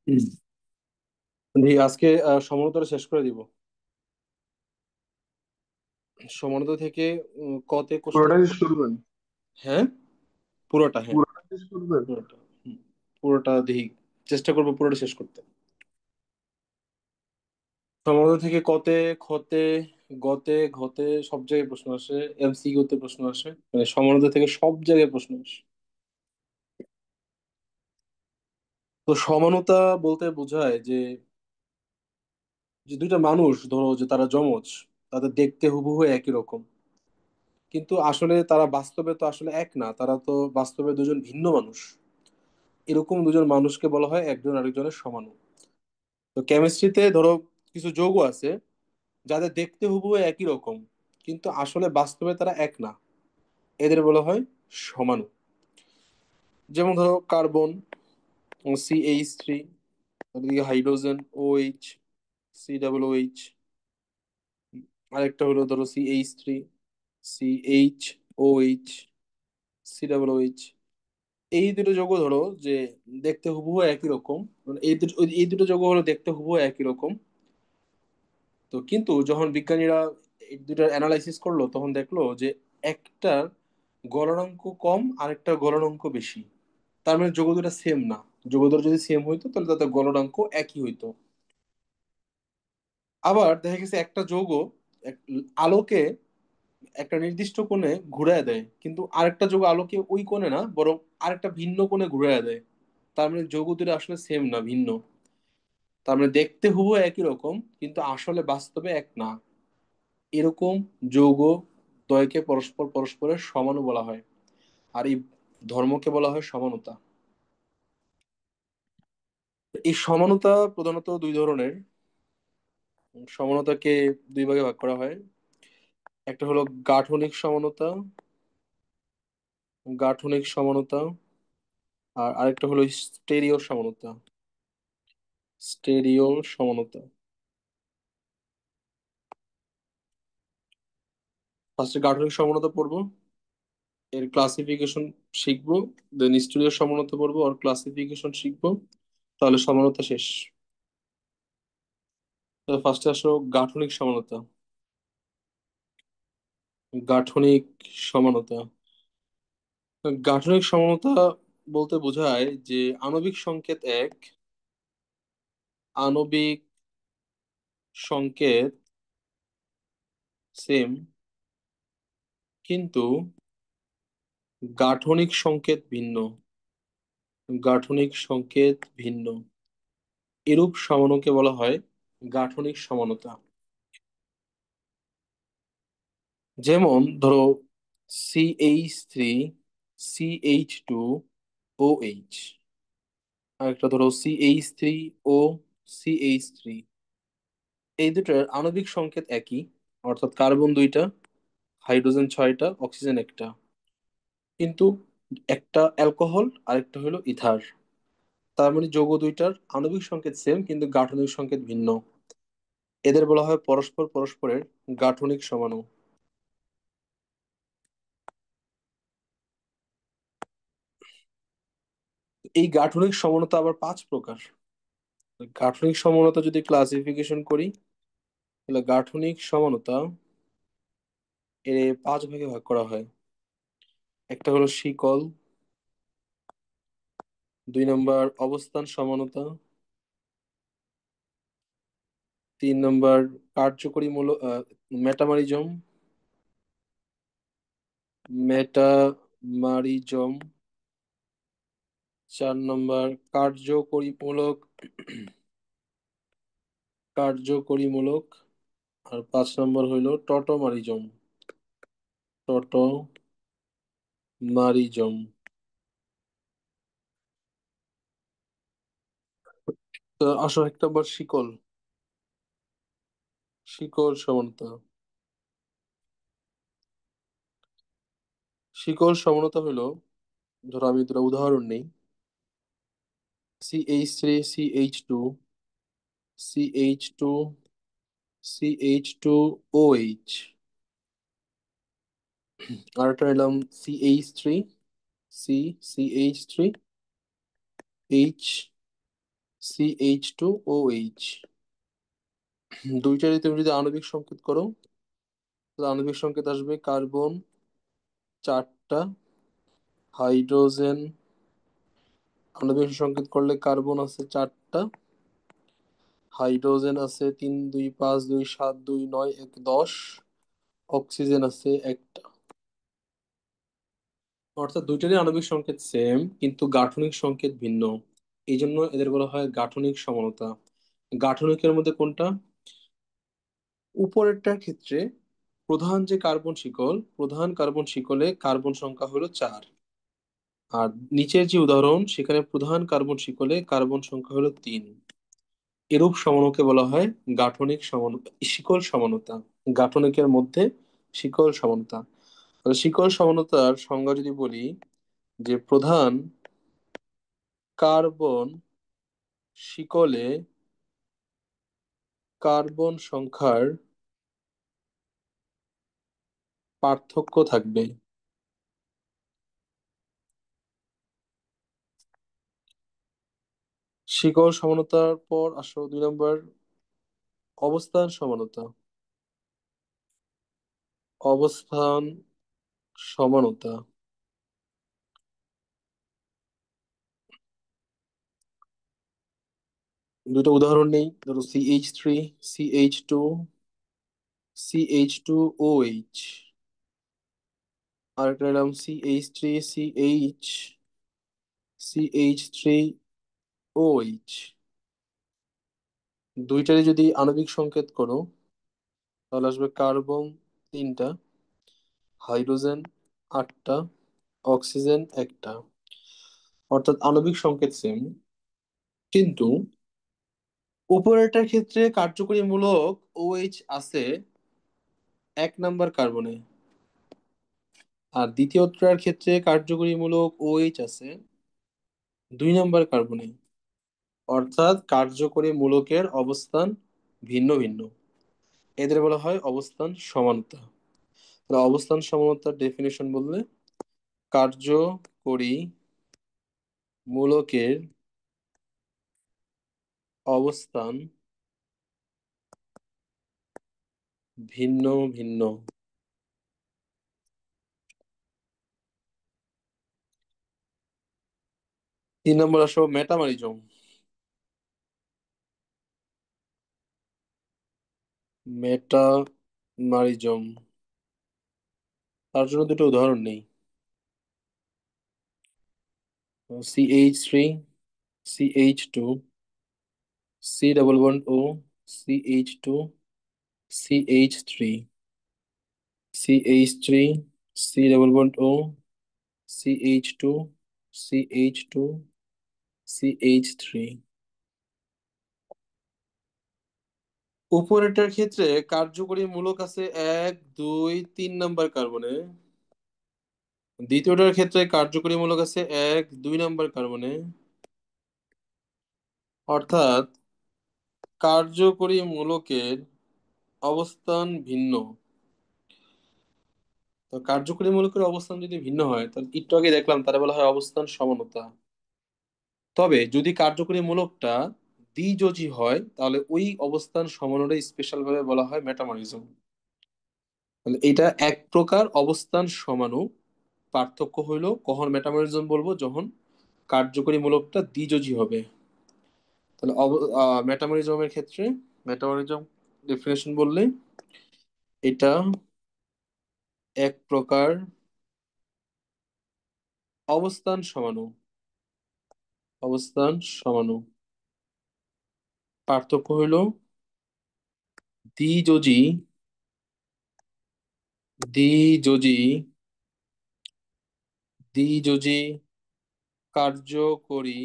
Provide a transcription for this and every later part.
হুম। আজকে সমান্তরাল শেষ করে দিব। সমান্তরাল থেকে কতে কোশ্চেন। পুরোটা শেষ করবেন? হ্যাঁ, পুরোটা, হ্যাঁ। পুরোটা শেষ করবেন? পুরোটা। হুম, পুরোটা দেখি, চেষ্টা করবো পুরোটা শেষ করতে। সমান্তরাল থেকে কতে, খতে, গতে, ঘতে সব জায়গায় প্রশ্ন আসে। এমসিকিউ তে প্রশ্ন আসে, মানে সমান্তরাল থেকে সব জায়গায় প্রশ্ন আসে। তো সমানতা বলতে বোঝায় যে যে দুইটা মানুষ, ধরো যে তারা যমজ, তাদের দেখতে হুবহু একই রকম, কিন্তু আসলে তারা বাস্তবে তো আসলে এক না, তারা তো বাস্তবে দুজন ভিন্ন মানুষ। এরকম দুজন মানুষকে বলা হয় একজন আরেকজনের সমানু। তো কেমিস্ট্রিতে ধরো কিছু যৌগ আছে যাদের দেখতে হুবহু একই রকম, কিন্তু আসলে বাস্তবে তারা এক না, এদের বলা হয় সমাণু। যেমন ধরো কার্বন, CH3, ওদিকে হাইড্রোজেন, OH, COOH, আরেকটা হলো ধরো CH3, CHOH, COOH। এই দুটো যৌগ ধরো যে দেখতে হুবহু একই রকম, মানে এই দুটো যৌগ হলো দেখতে হুবহু একই রকম। তো কিন্তু যখন বিজ্ঞানীরা এই দুটার অ্যানালাইসিস করলো, তখন দেখলো যে একটার গলনাঙ্ক কম, আরেকটার গলনাঙ্ক বেশি। তার মানে যৌগ দুটা সেম না। যৌগ দুটো যদি সেম হইতো তাহলে তাদের গলনাঙ্ক একই হইতো। আবার দেখা গেছে একটা যৌগ এক- আলোকে একটা নির্দিষ্ট কোণে ঘুরায় দেয়, কিন্তু আরেকটা যৌগ আলোকে ওই কোণে না, বরং আরেকটা ভিন্ন কোণে ঘুরায় দেয়। তার মানে যৌগ দুটো আসলে সেম না, ভিন্ন। তার মানে দেখতে হুবহু একই রকম, কিন্তু আসলে বাস্তবে এক না। এরকম যৌগ দ্বয়কে পরস্পর পরস্পরের সমানু বলা হয়। আর এই ধর্মকে বলা হয় সমানতা। এই সমানতা প্রধানত দুই ধরনের। সমানতাকে দুই ভাগে ভাগ করা হয়। একটা হলো গাঠনিক সমানতা, গাঠনিক সমানতা। আর আরেকটা হলো স্টেরিও সমানতা, স্টেরিও সমানতা। ফার্স্টে গাঠনিক সমানতা পড়বো, এর ক্লাসিফিকেশন শিখবো। দেন স্টেরিও সমানতা পড়বো, আর ক্লাসিফিকেশন শিখবো। তাহলে সমানতা শেষ। তাহলে ফার্স্টে আসো গাঠনিক সমানতা। গাঠনিক সমানতা। গাঠনিক সমানতা বলতে বোঝায় যে আণবিক সংকেত এক, আণবিক সংকেত সেম, কিন্তু গাঠনিক সংকেত ভিন্ন। গাঠনিক সংকেত ভিন্ন, এরূপ সমাণুকে বলা হয় গাঠনিক সমানতা। যেমন ধরো CH3, CH2OH, আর একটা ধরো CH3O CH3। এই দুটার আণবিক সংকেত একই, অর্থাৎ কার্বন দুইটা, হাইড্রোজেন ছয়টা, অক্সিজেন একটা, কিন্তু একটা অ্যালকোহল আরেকটা হলো ইথার। তার মানে যৌগ দুইটার আণবিক সংকেত সেম, কিন্তু গাঠনিক সংকেত ভিন্ন। এদের বলা হয় পরস্পর পরস্পরের গাঠনিক সমাণু। এই গাঠনিক সমানতা আবার পাঁচ প্রকার। গাঠনিক সমানতা যদি ক্লাসিফিকেশন করি, তাহলে গাঠনিক সমানতা এর পাঁচ ভাগে ভাগ করা হয়। একটা হলো শিকল, দুই নম্বর অবস্থান সমানতা, তিন নম্বর কার্যকরী মূলক, মেটামারিজম, মেটামারিজম, চার নম্বর কার্যকরীমূলক, কার্যকরীমূলক, আর পাঁচ নম্বর হইল টটোমারিজম, টটোমারিজম। তো আসো এক নম্বর শিকল, শিকল সমানতা। শিকল সমানতা হলো, ধরো আমি দুটো উদাহরণ নেই। CH3, CH2, আর একটা নিলাম CH3, CH3, CH2OH। দুইটারই তুমি যদি আণবিক সংকেত করো, তাহলে আণবিক সংকেত আসবে কার্বন চারটা, হাইড্রোজেন আণবিক সংকেত করলে কার্বন আছে চারটা, হাইড্রোজেন আছে 3 2 5 2 7 2 9 1 10, অক্সিজেন আছে একটা। অর্থাৎ দুইটারই আণবিক সংকেত সেম, কিন্তু গাঠনিক সংকেত ভিন্ন। এই জন্য এদের বলা হয় গাঠনিক সমানতা। গাঠনিকের মধ্যে কোনটা? উপরেরটার ক্ষেত্রে প্রধান যে কার্বন শিকল, প্রধান কার্বন শিকলে কার্বন সংখ্যা হলো 4। আর নিচের যে উদাহরণ, সেখানে প্রধান কার্বন শিকলে কার্বন সংখ্যা হলো 3। এরূপ সমাণুকে বলা হয় গাঠনিক সমানতা, শিকল সমানতা। গাঠনিকের মধ্যে শিকল সমানতা। তাহলে শিকল সমানতার সংজ্ঞা যদি বলি, যে প্রধান কার্বন শিকলে কার্বন সংখ্যার পার্থক্য থাকবে। শিকল সমানতার পর আসো 2 নম্বর, অবস্থান সমানতা। অবস্থান সমানতা, দুটো উদাহরণ নেই, ধরো CH3, CH2, CH2OH। আরেকটা নিলাম CH3, CH3OH। দুইটারই যদি আণবিক সংকেত করো, তাহলে আসবে কার্বন তিনটা, হাইড্রোজেন আটটা, অক্সিজেন একটা। অর্থাৎ আণবিক সংকেত সেম, কিন্তু উপরেরটার ক্ষেত্রে কার্যকরী মূলক OH আছে 1 নাম্বার কার্বনে, আর দ্বিতীয়টার ক্ষেত্রে কার্যকরী মূলক OH আছে 2 নাম্বার কার্বনে। অর্থাৎ কার্যকরী মূলকের অবস্থান ভিন্ন ভিন্ন। এদের বলা হয় অবস্থান সমানতা। তাহলে অবস্থান সমানতার ডেফিনেশন বললে, কার্যকরী মূলকের অবস্থান ভিন্ন ভিন্ন। 3 নম্বর আসো মেটামারিজম। মেটামারিজম, তার জন্য দুটো উদাহরণ নেই। CH3, CH2, C double bond O, CH2, CH3, CH3, C double bond O, CH2, CH2, CH3। উপরেরটার ক্ষেত্রে কার্যকরী মূলক আছে 1 2 3 নাম্বার কার্বনে, দ্বিতীয়টার ক্ষেত্রে কার্যকরী মূলক আছে 1 2 নাম্বার কার্বনে। অর্থাৎ কার্যকরী মূলকের অবস্থান ভিন্ন। তো কার্যকরী মূলকের অবস্থান যদি ভিন্ন হয়, তাহলে একটু আগে দেখলাম তারা বলা হয় অবস্থান সমানতা। তবে যদি কার্যকরী মূলকটা দ্বিযোজী হয়, তাহলে ওই অবস্থান সমানুরে স্পেশাল ভাবে বলা হয় মেটামরিজম। তাহলে এটা এক প্রকার অবস্থান সমাণু। পার্থক্য হইলো কখন মেটামরিজম বলবো, যখন কার্যকরী মূলকটা দ্বিযোজী হবে। তাহলে মেটামরিজমের ক্ষেত্রে, মেটামরিজম ডেফিনেশন বললে, এটা এক প্রকার অবস্থান সমাণু। অবস্থান সমাণু, পার্থক্য হইলো দ্বিযোজী, দ্বিযোজী, দ্বিযোজী কার্যকরী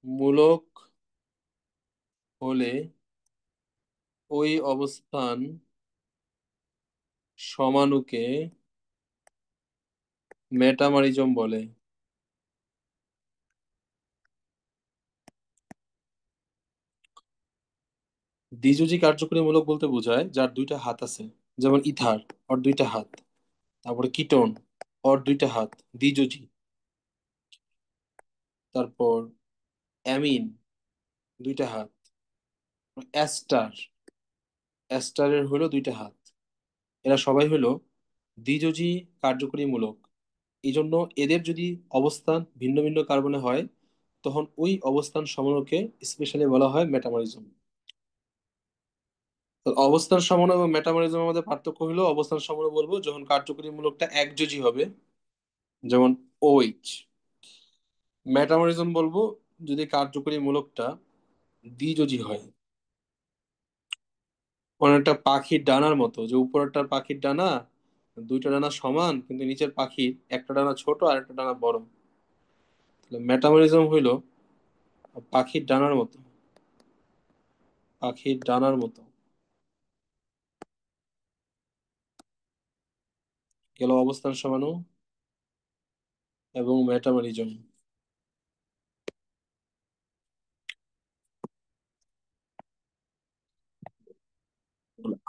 মূলক হলে ওই অবস্থান সমাণুকে মেটামরিজম বলে। দ্বিযোজী কার্যকরী মূলক বলতে বোঝায় যার 2টা হাত আছে। যেমন ইথার, ওর 2টা হাত। তারপরে কিটোন, ওর 2টা হাত, দ্বিযোজী। তারপর অ্যামিন দুইটা হাত, অ্যাস্টার, অ্যাস্টারের হলো দুইটা হাত। এরা সবাই হলো দ্বিযোজী কার্যকরী মূলক। এই জন্য এদের যদি অবস্থান ভিন্ন ভিন্ন কার্বনে হয়, তখন ওই অবস্থান সমূহকে স্পেশালি বলা হয় মেটামরিজম। তো অবস্থান সমন্বয় এবং মেটামরিজমের মধ্যে পার্থক্য হলো, অবস্থান সমন্বয় বলবো যখন কার্যকরী মূলকটা একযোজী হবে, যেমন OH। মেটামরিজম বলবো যদি কার্যকরী মূলকটা দ্বিযোজী হয়। অনেকটা পাখির ডানার মতো, যে উপরেরটার পাখির ডানা দুইটা ডানা সমান, কিন্তু নিচের পাখির একটা ডানা ছোট আর একটা ডানা বড়। তাহলে মেটামরিজম হইলো পাখির ডানার মতো, পাখির ডানার মতো। গেল অবস্থান সমাণু এবং মেটামরিজম।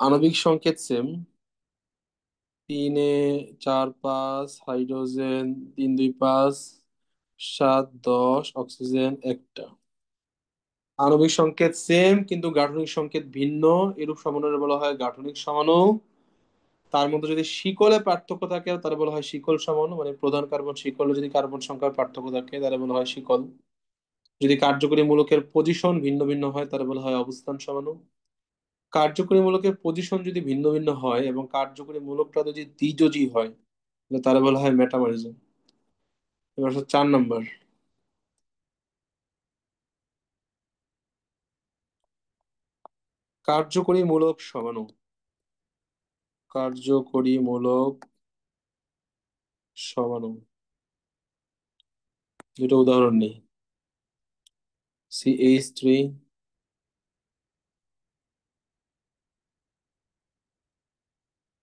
আণবিক সংকেত সেম, 3 4 5 হাইড্রোজেন, 3 2 5 7 10 অক্সিজেন একটা। আণবিক সংকেত সেম কিন্তু গাঠনিক সংকেত ভিন্ন, এরূপ সমন্বয় বলা হয় গাঠনিক সমাণু। তার মধ্যে যদি শিকলে পার্থক্য থাকে তাহলে বলা হয় শিকল সমাণু, মানে প্রধান কার্বন শিকলে যদি কার্বন সংখ্যার পার্থক্য থাকে তাহলে বলা হয় শিকল। যদি কার্যকরী মূলকের পজিশন ভিন্ন ভিন্ন হয় তাহলে বলা হয় অবস্থান সমাণু। কার্যকরী মূলকের পজিশন যদি ভিন্ন ভিন্ন হয় এবং কার্যকরী মূলকটা যদি দ্বিযোজী হয়, তাহলে তারা বলা হয় মেটামরিজম। এবার হচ্ছে 4 নম্বর। কার্যকরী মূলক সমাণু, কার্যকরী মূলক সমাণু। দুটো উদাহরণ নেই। CH3,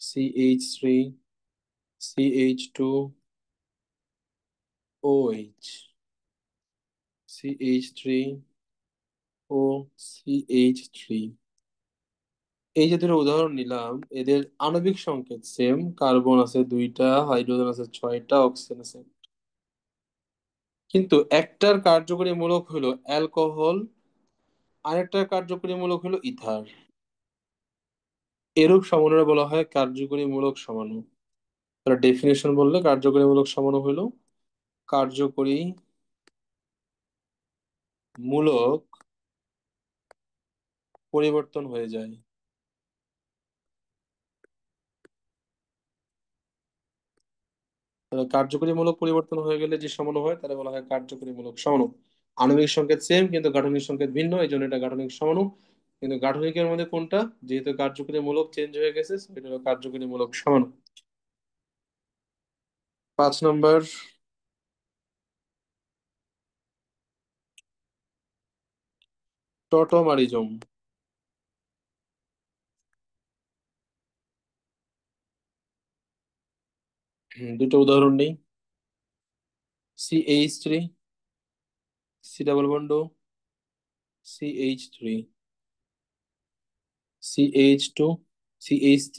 CH3, CH2, OH, CH3 ও CH3। এই যে দুটো উদাহরণ নিলাম, এদের আণবিক সংকেত সেম, কার্বন আছে দুইটা, হাইড্রোজেন আছে ছয়টা, অক্সিজেন আছে। কিন্তু একটার কার্যকরী মূলক হলো অ্যালকোহল, আরেকটার কার্যকরী মূলক হলো ইথার। এরূপ সমন্বয় বলা হয় কার্যকরী মূলক সমাণু। তার ডেফিনেশন বললে কার্যকরী মূলক সমাণু হলো কার্যকরী মূলক পরিবর্তন হয়ে যায়। তাহলে কার্যকরী মূলক পরিবর্তন হয়ে গেলে যে সমাণু হয় তাহলে বলা হয় কার্যকরী মূলক সমাণু। আণবিক সংকেত সেম কিন্তু গাঠনিক সংকেত ভিন্ন, এই জন্য এটা গাঠনিক সমাণু। কিন্তু গাঠনিকের মধ্যে কোনটা, যেহেতু কার্যকরী মূলক চেঞ্জ হয়ে গেছে, so এটা হলো কার্যকরী মূলক সমাণু। 5 নম্বর। টটোমারিজম। দুটো উদাহরণ নেই। CH3, C double bond CH3, CH2, CH3,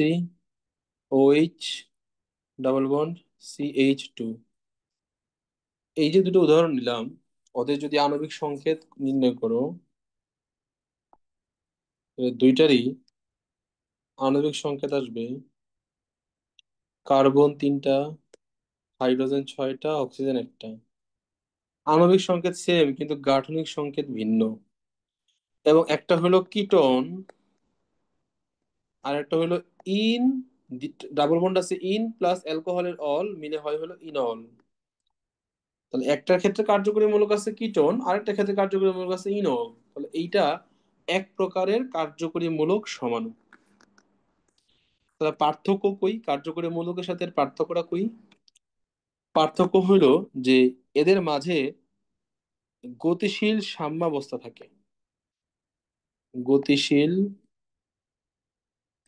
OH double bond CH2। এই যে দুটো উদাহরণ নিলাম, ওদের যদি আণবিক সংকেত নির্ণয় করো, দুইটারই আণবিক সংকেত আসবে কার্বন 3টা, হাইড্রোজেন 6টা, অক্সিজেন একটা। আণবিক সংকেত সেম কিন্তু গাঠনিক সংকেত ভিন্ন। এবং একটা হলো কিটোন আর একটা হলো ইন, ডাবল বন্ড আছে ইন প্লাস অ্যালকোহলের অল মিলে হয় হলো ইনল। তাহলে একটার ক্ষেত্রে কার্যকরী মূলক আছে কিটোন, আরেকটা ক্ষেত্রে কার্যকরী মূলক আছে ইনল। তাহলে এইটা এক প্রকারের কার্যকরী মূলক সমাণু। তাহলে পার্থক্য কই, কার্যকরী মূলকের সাথে এর পার্থক্যটা কই? পার্থক্য হলো যে এদের মাঝে গতিশীল সাম্যাবস্থা থাকে, গতিশীল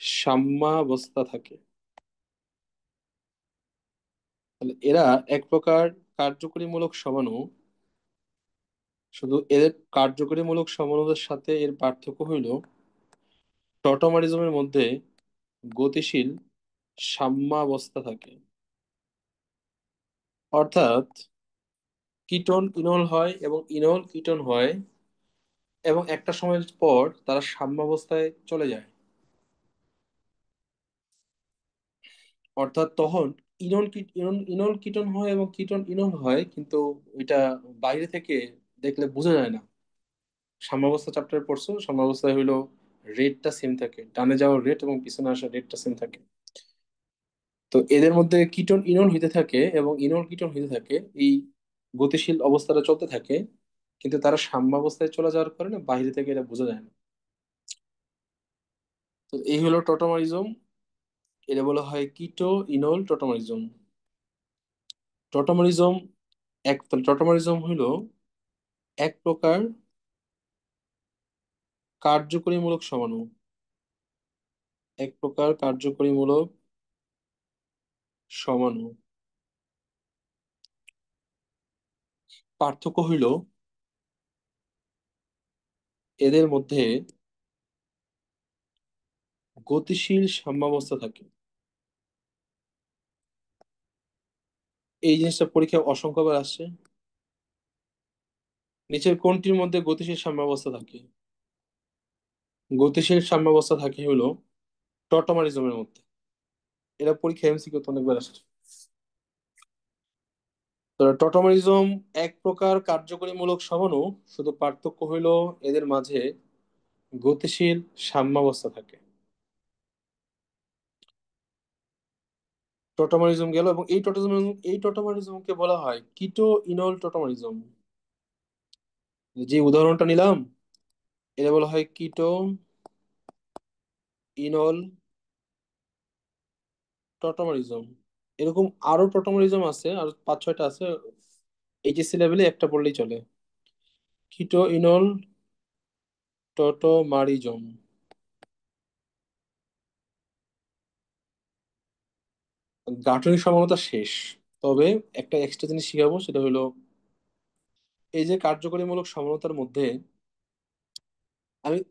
সাম্যাবস্থা থাকে। তাহলে এরা এক প্রকার কার্যকরীমূলক সমাণু। শুধু এদের কার্যকরীমূলক সমাণুদের সাথে এর পার্থক্য হইল টটোমারিজমের মধ্যে গতিশীল সাম্যাবস্থা থাকে। অর্থাৎ কিটোন ইনল হয় এবং ইনল কিটোন হয়, এবং একটা সময় পর তারা সাম্যাবস্থায় চলে যায়। অর্থাৎ তখন ইনল কিটোন হয় এবং কিটোন ইনল হয়, কিন্তু ওইটা বাইরে থেকে দেখলে বোঝা যায় না। সাম্যাবস্থা চ্যাপ্টারে পড়ছো, সাম্যাবস্থায় হইলো রেটটা সেম থাকে, ডানে যাওয়ার রেট এবং পিছনে আসা রেটটা সেম থাকে। তো এদের মধ্যে কিটোন ইনল হইতে থাকে এবং ইনল কিটোন হইতে থাকে, এই গতিশীল অবস্থাটা চলতে থাকে, কিন্তু তারা সাম্যাবস্থায় চলে যাওয়ার কারণে বাইরে থেকে এটা বোঝা যায় না। তো এই হলো টোটোমারিজম। এটা বলা হয় কিটো ইনল টোটোমারিজম। টোটোমারিজম টোটোমারিজম হইলো এক প্রকার কার্যকরীমূলক সমাণু, এক প্রকার কার্যকরীমূলক সমাণু। পার্থক্য হইল এদের মধ্যে গতিশীল সাম্যাবস্থা থাকে। এই জিনিসটা পরীক্ষায় অসংখ্যবার আসছে। নিচের কোনটির মধ্যে গতিশীল সাম্যাবস্থা থাকে? গতিশীল সাম্যাবস্থা থাকে হলো টটোমারিজমের মধ্যে। এটা পরীক্ষা এমসিকিউ তো অনেকবার আসছে। তো টটোমারিজম এক প্রকার কার্যকরীমূলক সমাণু, শুধু পার্থক্য হইল এদের মাঝে গতিশীল সাম্যাবস্থা থাকে। টোটোমারিজম গেল, এবং এই টোটোমারিজমকে বলা হয় কিটো ইনল টোটোমারিজম। যে উদাহরণটা নিলাম, এটা বলা হয় কিটো ইনল টোটোমারিজম। এরকম আরো টোটোমারিজম আছে, আর 5-6টা আছে। এইচএসসি লেভেলে একটা পড়লেই চলে। কিটো ইনল টোটোমারিজম। গাঠনিক সমানতা শেষ। তবে একটা এক্সট্রা জিনিস শিখাবো, সেটা হলো এই যে কার্যকরীমূলক সমানতার মধ্যে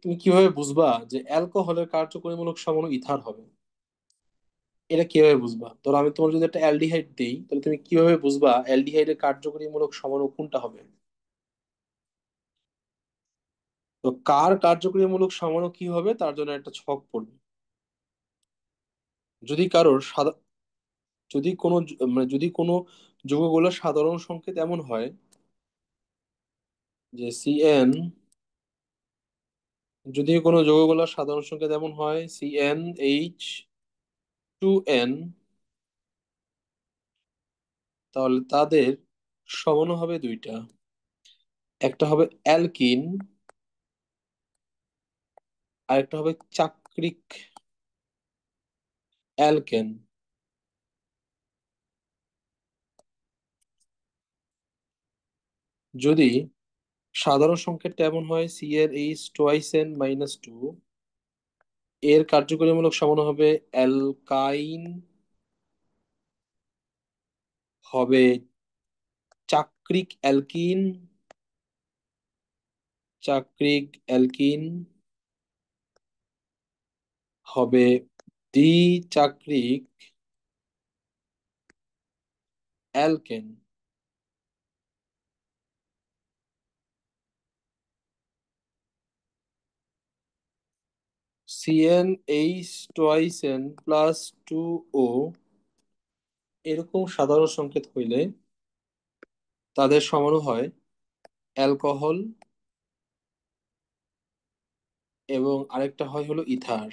তুমি কিভাবে বুঝবা যে অ্যালকোহলের কার্যকরীমূলক সমাণু ইথার হবে? এটা কিভাবে বুঝবা? ধরো আমি তোমার যদি একটা অ্যালডিহাইড দিই, তাহলে তুমি কিভাবে বুঝবা অ্যালডিহাইডের কার্যকরীমূলক সমাণু কোনটা হবে? তো কার কার্যকরীমূলক সমাণু কি হবে তার জন্য একটা ছক পড়বে। যদি কারোর সাদা যদি কোনো মানে যদি কোনো যৌগগুলোর সাধারণ সংকেত এমন হয় যে সিএন, যদি কোনো যৌগগুলোর সাধারণ সংকেত এমন হয় CnH2n, তাহলে তাদের সমাণু হবে দুইটা। একটা হবে অ্যালকিন, আর একটা হবে চাক্রিক অ্যালকেন। যদি সাধারণ সংকেতটা এমন হয় CnH2n-2, এর কার্যকরীমূলক সমাণু হবে অ্যালকাইন, হবে চাক্রিক অ্যালকিন, চাক্রিক অ্যালকিন হবে দ্বিচাক্রিক অ্যালকেন। CnH2n+2O এরকম সাধারণ সংকেত হইলে তাদের সমাণু হয় অ্যালকোহল, এবং আরেকটা হয় হলো ইথার।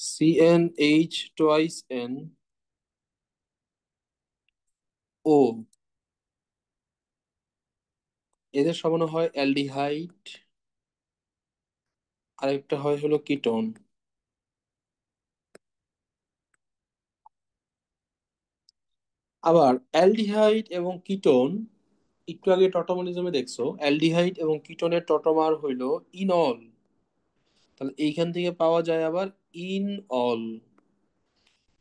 CnH2nO এদের সমাণু হয় অ্যালডিহাইড, আরেকটা হয় হলো কিটোন। আবার অ্যালডিহাইড এবং কিটোন, একটু আগে টটোমারিজমে দেখছো অ্যালডিহাইড এবং কিটোনের টটোমার হইলো ইনল, তাহলে এইখান থেকে পাওয়া যায় আবার ইনঅল।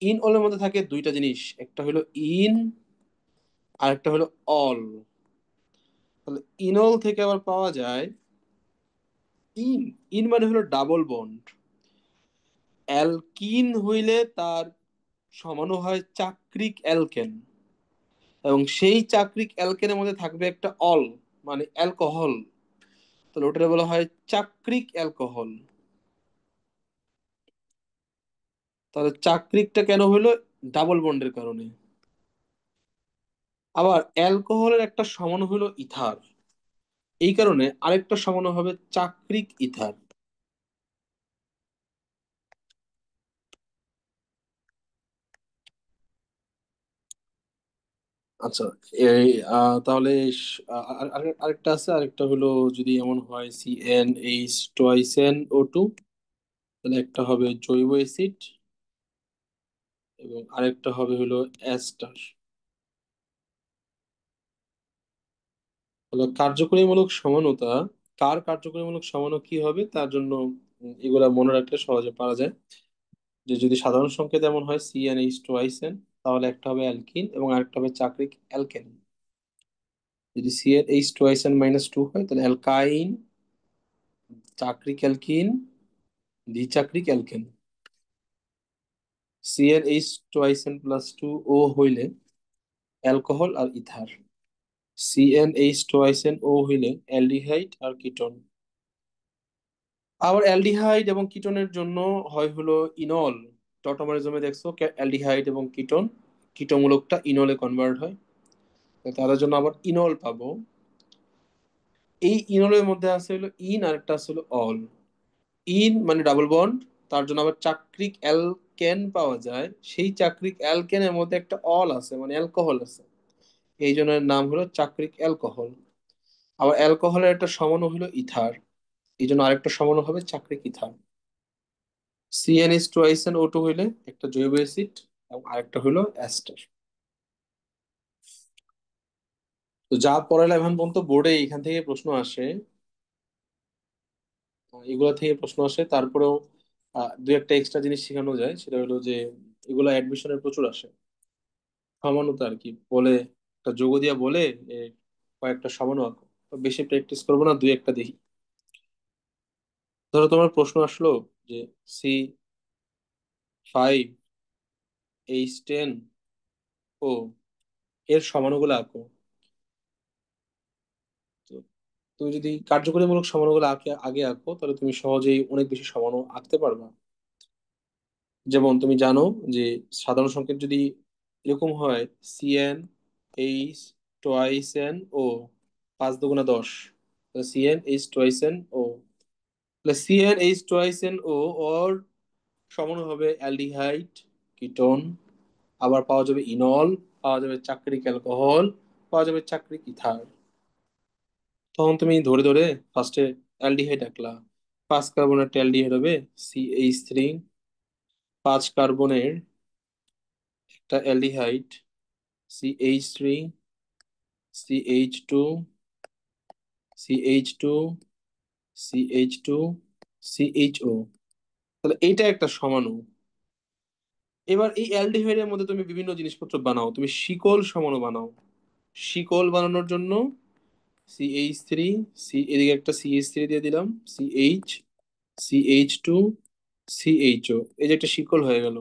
ইনঅলের মধ্যে থাকে দুইটা জিনিস, একটা হলো ইন, আর একটা হলো অল। তাহলে ইনল থেকে আবার পাওয়া যায় ইন। ইন মানে হলো ডাবল বন্ড। অ্যালকিন হইলে তার সমাণু হয় চাক্রিক অ্যালকেন, এবং সেই চাক্রিক অ্যালকেনের মধ্যে থাকবে একটা অল, মানে অ্যালকোহল, তাহলে ওটা বলা হয় চাক্রিক অ্যালকোহল। তাহলে চাক্রিকটা কেন হলো? ডাবল বন্ডের কারণে। আবার অ্যালকোহলের একটা সমাণু হলো ইথার, এই কারণে আরেকটা সমাণু হবে চাক্রিক ইথার। আচ্ছা, এই তাহলে আরেকটা আছে, আরেকটা হলো যদি এমন হয় CnH2SnO2, তাহলে একটা হবে জৈব অ্যাসিড, এবং আরেকটা হবে হলো অ্যাস্টার। তাহলে কার্যকরীমূলক সমানতা, কার কার্যকরীমূলক সমানু কি হবে তার জন্য এগুলা মনে রাখলে সহজে পারা যায়। যে যদি সাধারণ সংকেত এমন হয় CnH2SN, তাহলে একটা হবে অ্যালকিন এবং আরেকটা হবে চাক্রিক অ্যালকেন। যদি CnH2SN-2 হয় তাহলে অ্যালকাইন, চাক্রিক অ্যালকিন, দ্বিচাক্রিক অ্যালকেন। CnH2SN+2O হইলে অ্যালকোহল আর ইথার। CnH2SNO হইলে অ্যালডিহাইড আর কিটোন। আবার অ্যালডিহাইড এবং কিটোনের জন্য হয় হলো ইনল। টটোমারিজমে দেখছো অ্যালডিহাইড এবং কিটোন, কিটোমূলকটা ইনলে কনভার্ট হয়, তো তাদের জন্য আবার ইনল পাবো। এই ইনলের মধ্যে আছে হলো ইন, আর একটা আছে হলো অল। ইন মানে ডাবল বন্ড, তার জন্য আবার চাক্রিক অ্যালকেন পাওয়া যায়, সেই চাক্রিক অ্যালকেনের মধ্যে একটা অল আছে মানে অ্যালকোহল আছে, এই জন্য এর নাম হলো চাক্রিক অ্যালকোহল। আবার অ্যালকোহলের একটা সমাণু হলো ইথার, এই জন্য আরেকটা সমাণু হবে চাক্রিক ইথার। CnH2SnO2 হইলে একটা জৈব অ্যাসিড এবং আরেকটা হলো অ্যাস্টার। তো যা পড়াইলাম এখন পর্যন্ত বোর্ডে এখান থেকে প্রশ্ন আসে, এগুলো থেকে প্রশ্ন আসে, তারপরেও দু একটা এক্সট্রা জিনিস শেখানো যায়, সেটা হলো যে এগুলো অ্যাডমিশনের প্রচুর আসে। সমানতা আর কি বলে, একটা যোগ দিয়া বলে এ, কয়েকটা সমানু আঁকো। তো বেশি প্র্যাকটিস করবো না, দুই একটা দেখি। ধরো তোমার প্রশ্ন আসলো যে C5H10O এর সমানুগুলো আঁকো। তো তুমি যদি কার্যকরীমূলক সমানুগুলো আগে আঁকো, তাহলে তুমি সহজেই অনেক বেশি সমাণু আঁকতে পারবা। যেমন তুমি জানো যে সাধারণ সংকেত যদি এরকম হয় CnH2SnO, 5 × 2 = 10, CnH2SnO, তাহলে CnH2SnO ওর সমান হবে অ্যালডিহাইড, কিটোন, আবার পাওয়া যাবে ইনল, পাওয়া যাবে চাক্রিক অ্যালকোহল, পাওয়া যাবে চাক্রিক ইথার। তখন তুমি ধরে ধরে ফার্স্টে অ্যালডিহাইড আঁকলা, 5 কার্বনের অ্যালডিহাইড হবে CH3, 5 কার্বনের একটা aldehyde CH3, CH2, CH2, CH2, CHO, তাহলে এইটা একটা সমাণু। এবার এই অ্যালডিহাইডের মধ্যে তুমি বিভিন্ন জিনিসপত্র বানাও, তুমি শিকল সমাণু বানাও। শিকল বানানোর জন্য CH3, এদিকে একটা CH3 দিয়ে দিলাম, CH2, CHO, এই যে একটা শিকল হয়ে গেল।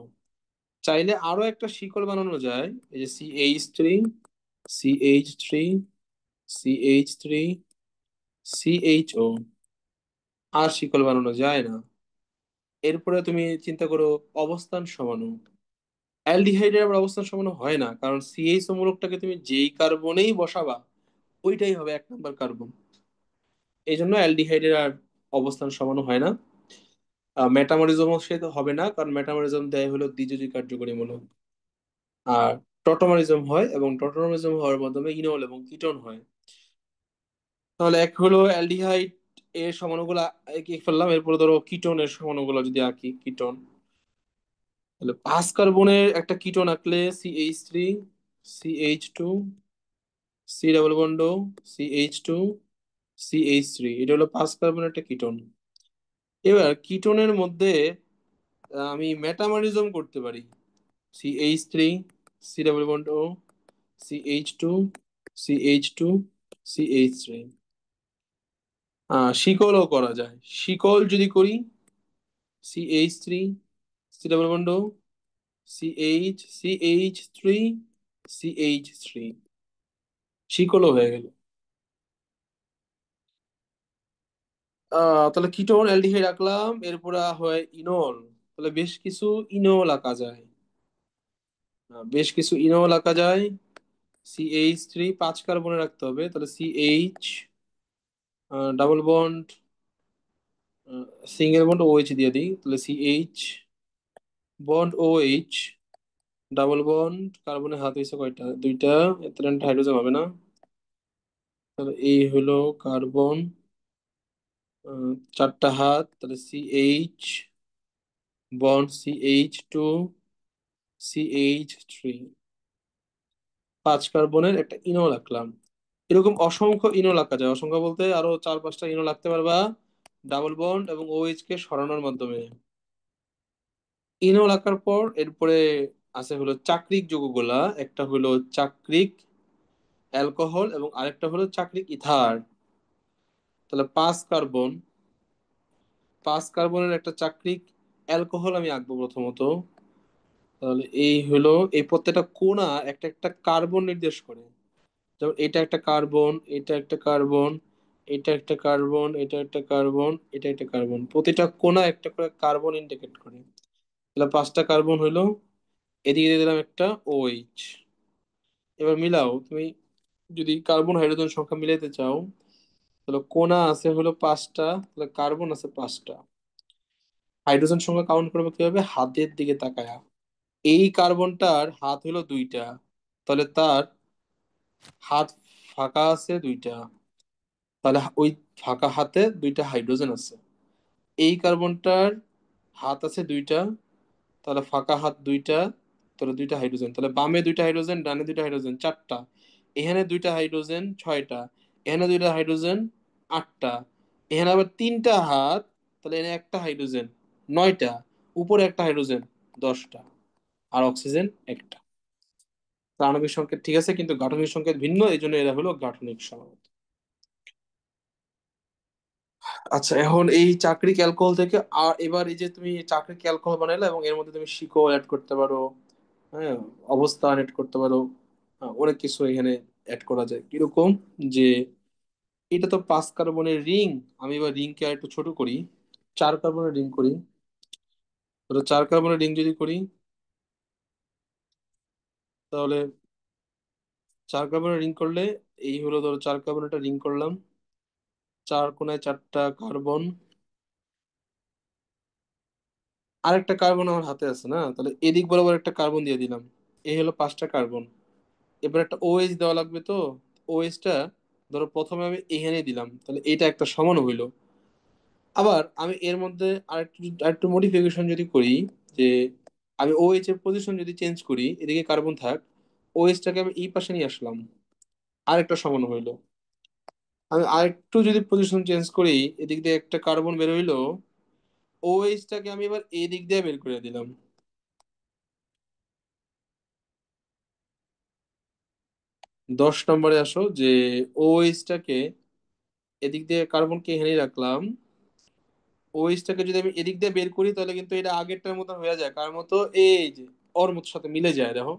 চাইলে আরো একটা শিকল বানানো যায়, এই যে CH3, CH3, CHO, আর শিকল বানানো যায় না। এরপরে তুমি চিন্তা করো অবস্থান সমাণু। অ্যালডিহাইডের আবার অবস্থান সমাণু হয় না, কারণ CHO মূলকটাকে তুমি যেই কার্বনেই বসাবা ওইটাই হবে 1 নম্বর কার্বন। এই জন্য অ্যালডিহাইডের আর অবস্থান সমাণু হয় না। মেটামরিজমও সে তো হবে না, কারণ মেটামরিজম দেয় হলো দ্বিযোজী কার্যকরীমূলক। আর টটোমারিজম হয়, এবং টটোমারিজম হওয়ার মাধ্যমে ইনল এবং কিটোন হয়। তাহলে এক হলো অ্যালডিহাইড এর সমাণুগুলা এঁকে ফেললাম, এরপরে ধরো কিটোনের সমাণুগুলো যদি আঁকি, কিটোন, তাহলে 5 কার্বনের একটা কিটোন আঁকলে CH3, CH2, C double bond, CH2, CH3, এটা হলো 5 কার্বনের একটা কিটোন। এবার কিটোনের মধ্যে আমি মেটামরিজম করতে পারি, CH3, C double bond, CH2, CH2, CH3। শিকলও করা যায়, শিকল যদি করি CH3, C double bond, CH CH3 CH3, শিকলও হয়ে গেল। তাহলে কিটোন অ্যালডিহাইড রাখলাম, এরপরে হয় ইনল। তাহলে বেশ কিছু ইনল আঁকা যায়। বেশ কিছু ইনল আঁকা যায়। CH3 5 কার্বনে রাখতে হবে, তাহলে CH, double bond, single bond OH দিয়ে দিই, তাহলে CH bond OH, double bond, কার্বনের হাত হয়েছে কয়টা, দুইটা, এতে হাইড্রোজেন হবে না। তাহলে এই হলো কার্বন, 4টা হাত, তাহলে CH বন্ড CH2 CH3, 5 কার্বনের একটা ইনো রাখলাম। এরকম অসংখ্য ইনো রাখা যায়, অসংখ্য বলতে আরো 4-5টা ইনো রাখতে পারবা ডাবল বন্ড এবং OH কে সরানোর মাধ্যমে। ইনো রাখার পর এরপরে আছে হলো চাক্রিক যৌগগুলা, একটা হলো চাক্রিক অ্যালকোহল এবং আরেকটা হলো চাক্রিক ইথার। তাহলে 5 কার্বনের একটা চাক্রিক অ্যালকোহল আমি আঁকবো প্রথমত। তাহলে এই হলো, এই প্রত্যেকটা কোণা একটা একটা কার্বন নির্দেশ করে। যেমন এটা একটা কার্বন, এটা একটা কার্বন, এটা একটা কার্বন, এটা একটা কার্বন, এটা একটা কার্বন, প্রতিটা কোণা একটা করে কার্বন ইন্ডিকেট করে। তাহলে 5টা কার্বন হইলো। এদিকে দিয়ে দিলাম একটা OH। এবার মিলাও তুমি, যদি কার্বন হাইড্রোজেন সংখ্যা মিলাইতে চাও, তাহলে কোণা আছে হলো 5টা, তাহলে কার্বন আছে 5টা। হাইড্রোজেন সংখ্যা কাউন্ট করবো কিভাবে, হাতের দিকে তাকায়া। এই কার্বনটার হাত হলো 2টা, তাহলে তার হাত ফাঁকা আছে 2টা, তাহলে ওই ফাঁকা হাতে 2টা হাইড্রোজেন আছে। এই কার্বনটার হাত আছে 2টা, তাহলে ফাঁকা হাত 2টা, তাহলে 2টা হাইড্রোজেন, তাহলে বামে 2টা হাইড্রোজেন, ডানে 2টা হাইড্রোজেন, 4টা। এখানে 2টা হাইড্রোজেন, 6টা। এখানে 2টা হাইড্রোজেন, 8টা। এখানে আবার 3টা হাত, তাহলে এখানে একটা হাইড্রোজেন, 9টা। উপরে একটা হাইড্রোজেন, 10টা। আর অক্সিজেন একটা। তো আণবিক সংকেত ঠিক আছে, কিন্তু গাঠনিক সংকেত ভিন্ন, এই জন্য এরা হলো গাঠনিক সহগ। আচ্ছা, এখন এই চাকরিক অ্যালকোহল থেকে আর এবার এই যে তুমি চাকরিক অ্যালকোহল বানাইলা এবং এর মধ্যে তুমি শিকড় অ্যাড করতে পারো, হ্যাঁ, অবস্থান অ্যাড করতে পারো, অনেক কিছু এখানে অ্যাড করা যায়। কিরকম, যে এটা তো 5 কার্বনের রিং, আমি এবার রিংকে আর একটু ছোট করি, 4 কার্বনের রিং করি। তো 4 কার্বনের রিং যদি করি, তাহলে 4 কার্বনের রিং করলে এই হলো, ধরো 4 কার্বন একটা রিং করলাম, 4 কোণায় 4টা কার্বন। আরেকটা কার্বন আমার হাতে আছে না, তাহলে এদিক বরাবর একটা কার্বন দিয়ে দিলাম। এই হলো 5টা কার্বন। এবার একটা OH দেওয়া লাগবে তো, OH টা ধরো প্রথমে আমি এখানে দিলাম, তাহলে এটা একটা সমান হইলো। আবার আমি এর মধ্যে আরেকটু মডিফিকেশন যদি করি, যে আমি OH এর পজিশন যদি চেঞ্জ করি, এদিকে কার্বন থাক, OH টাকে আমি এই পাশে নিয়ে আসলাম, আরেকটা সমান হইলো। আমি আরেকটু যদি পজিশন চেঞ্জ করি, এদিক দিয়ে একটা কার্বন বের হইলো, OH টাকে আমি এবার এই দিক দিয়ে বের করে দিলাম। 10 নম্বরে আসো, যে OH টাকে এদিক দিয়ে, কার্বনকে এখানেই রাখলাম, OH টাকে যদি আমি এদিক দিয়ে বের করি, তাহলে কিন্তু এটা আগেরটার মতো হয়ে যায়, কার মতো, এই যে ওর মতো সাথে মিলে যায়, দেখো।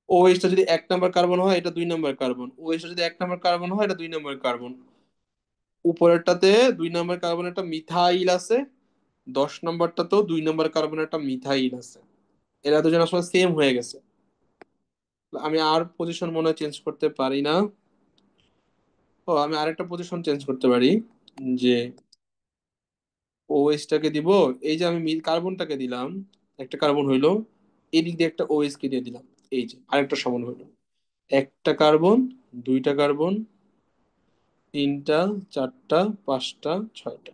OH টা যদি 1 নম্বর কার্বন হয়, এটা 2 নম্বর কার্বন। OH টা যদি 1 নম্বর কার্বন হয়, এটা 2 নম্বর কার্বন। উপরেরটাতে 2 নম্বর কার্বন একটা মিথাইল আছে, 10 নম্বরটাতেও 2 নম্বর কার্বন একটা মিথাইল আছে। এরা দুজন আসলে সেম হয়ে গেছে। আমি আর পজিশন মনে হয় চেঞ্জ করতে পারি না। ও, আমি আরেকটা পজিশন চেঞ্জ করতে পারি, যে OH টাকে দিব, এই যে আমি কার্বনটাকে দিলাম, একটা কার্বন হইলো, এদিক দিয়ে একটা OH কে দিয়ে দিলাম, এই যে আরেকটা সমান হইলো। 1টা কার্বন, 2টা কার্বন, 3টা, 4টা, 5টা, 6টা।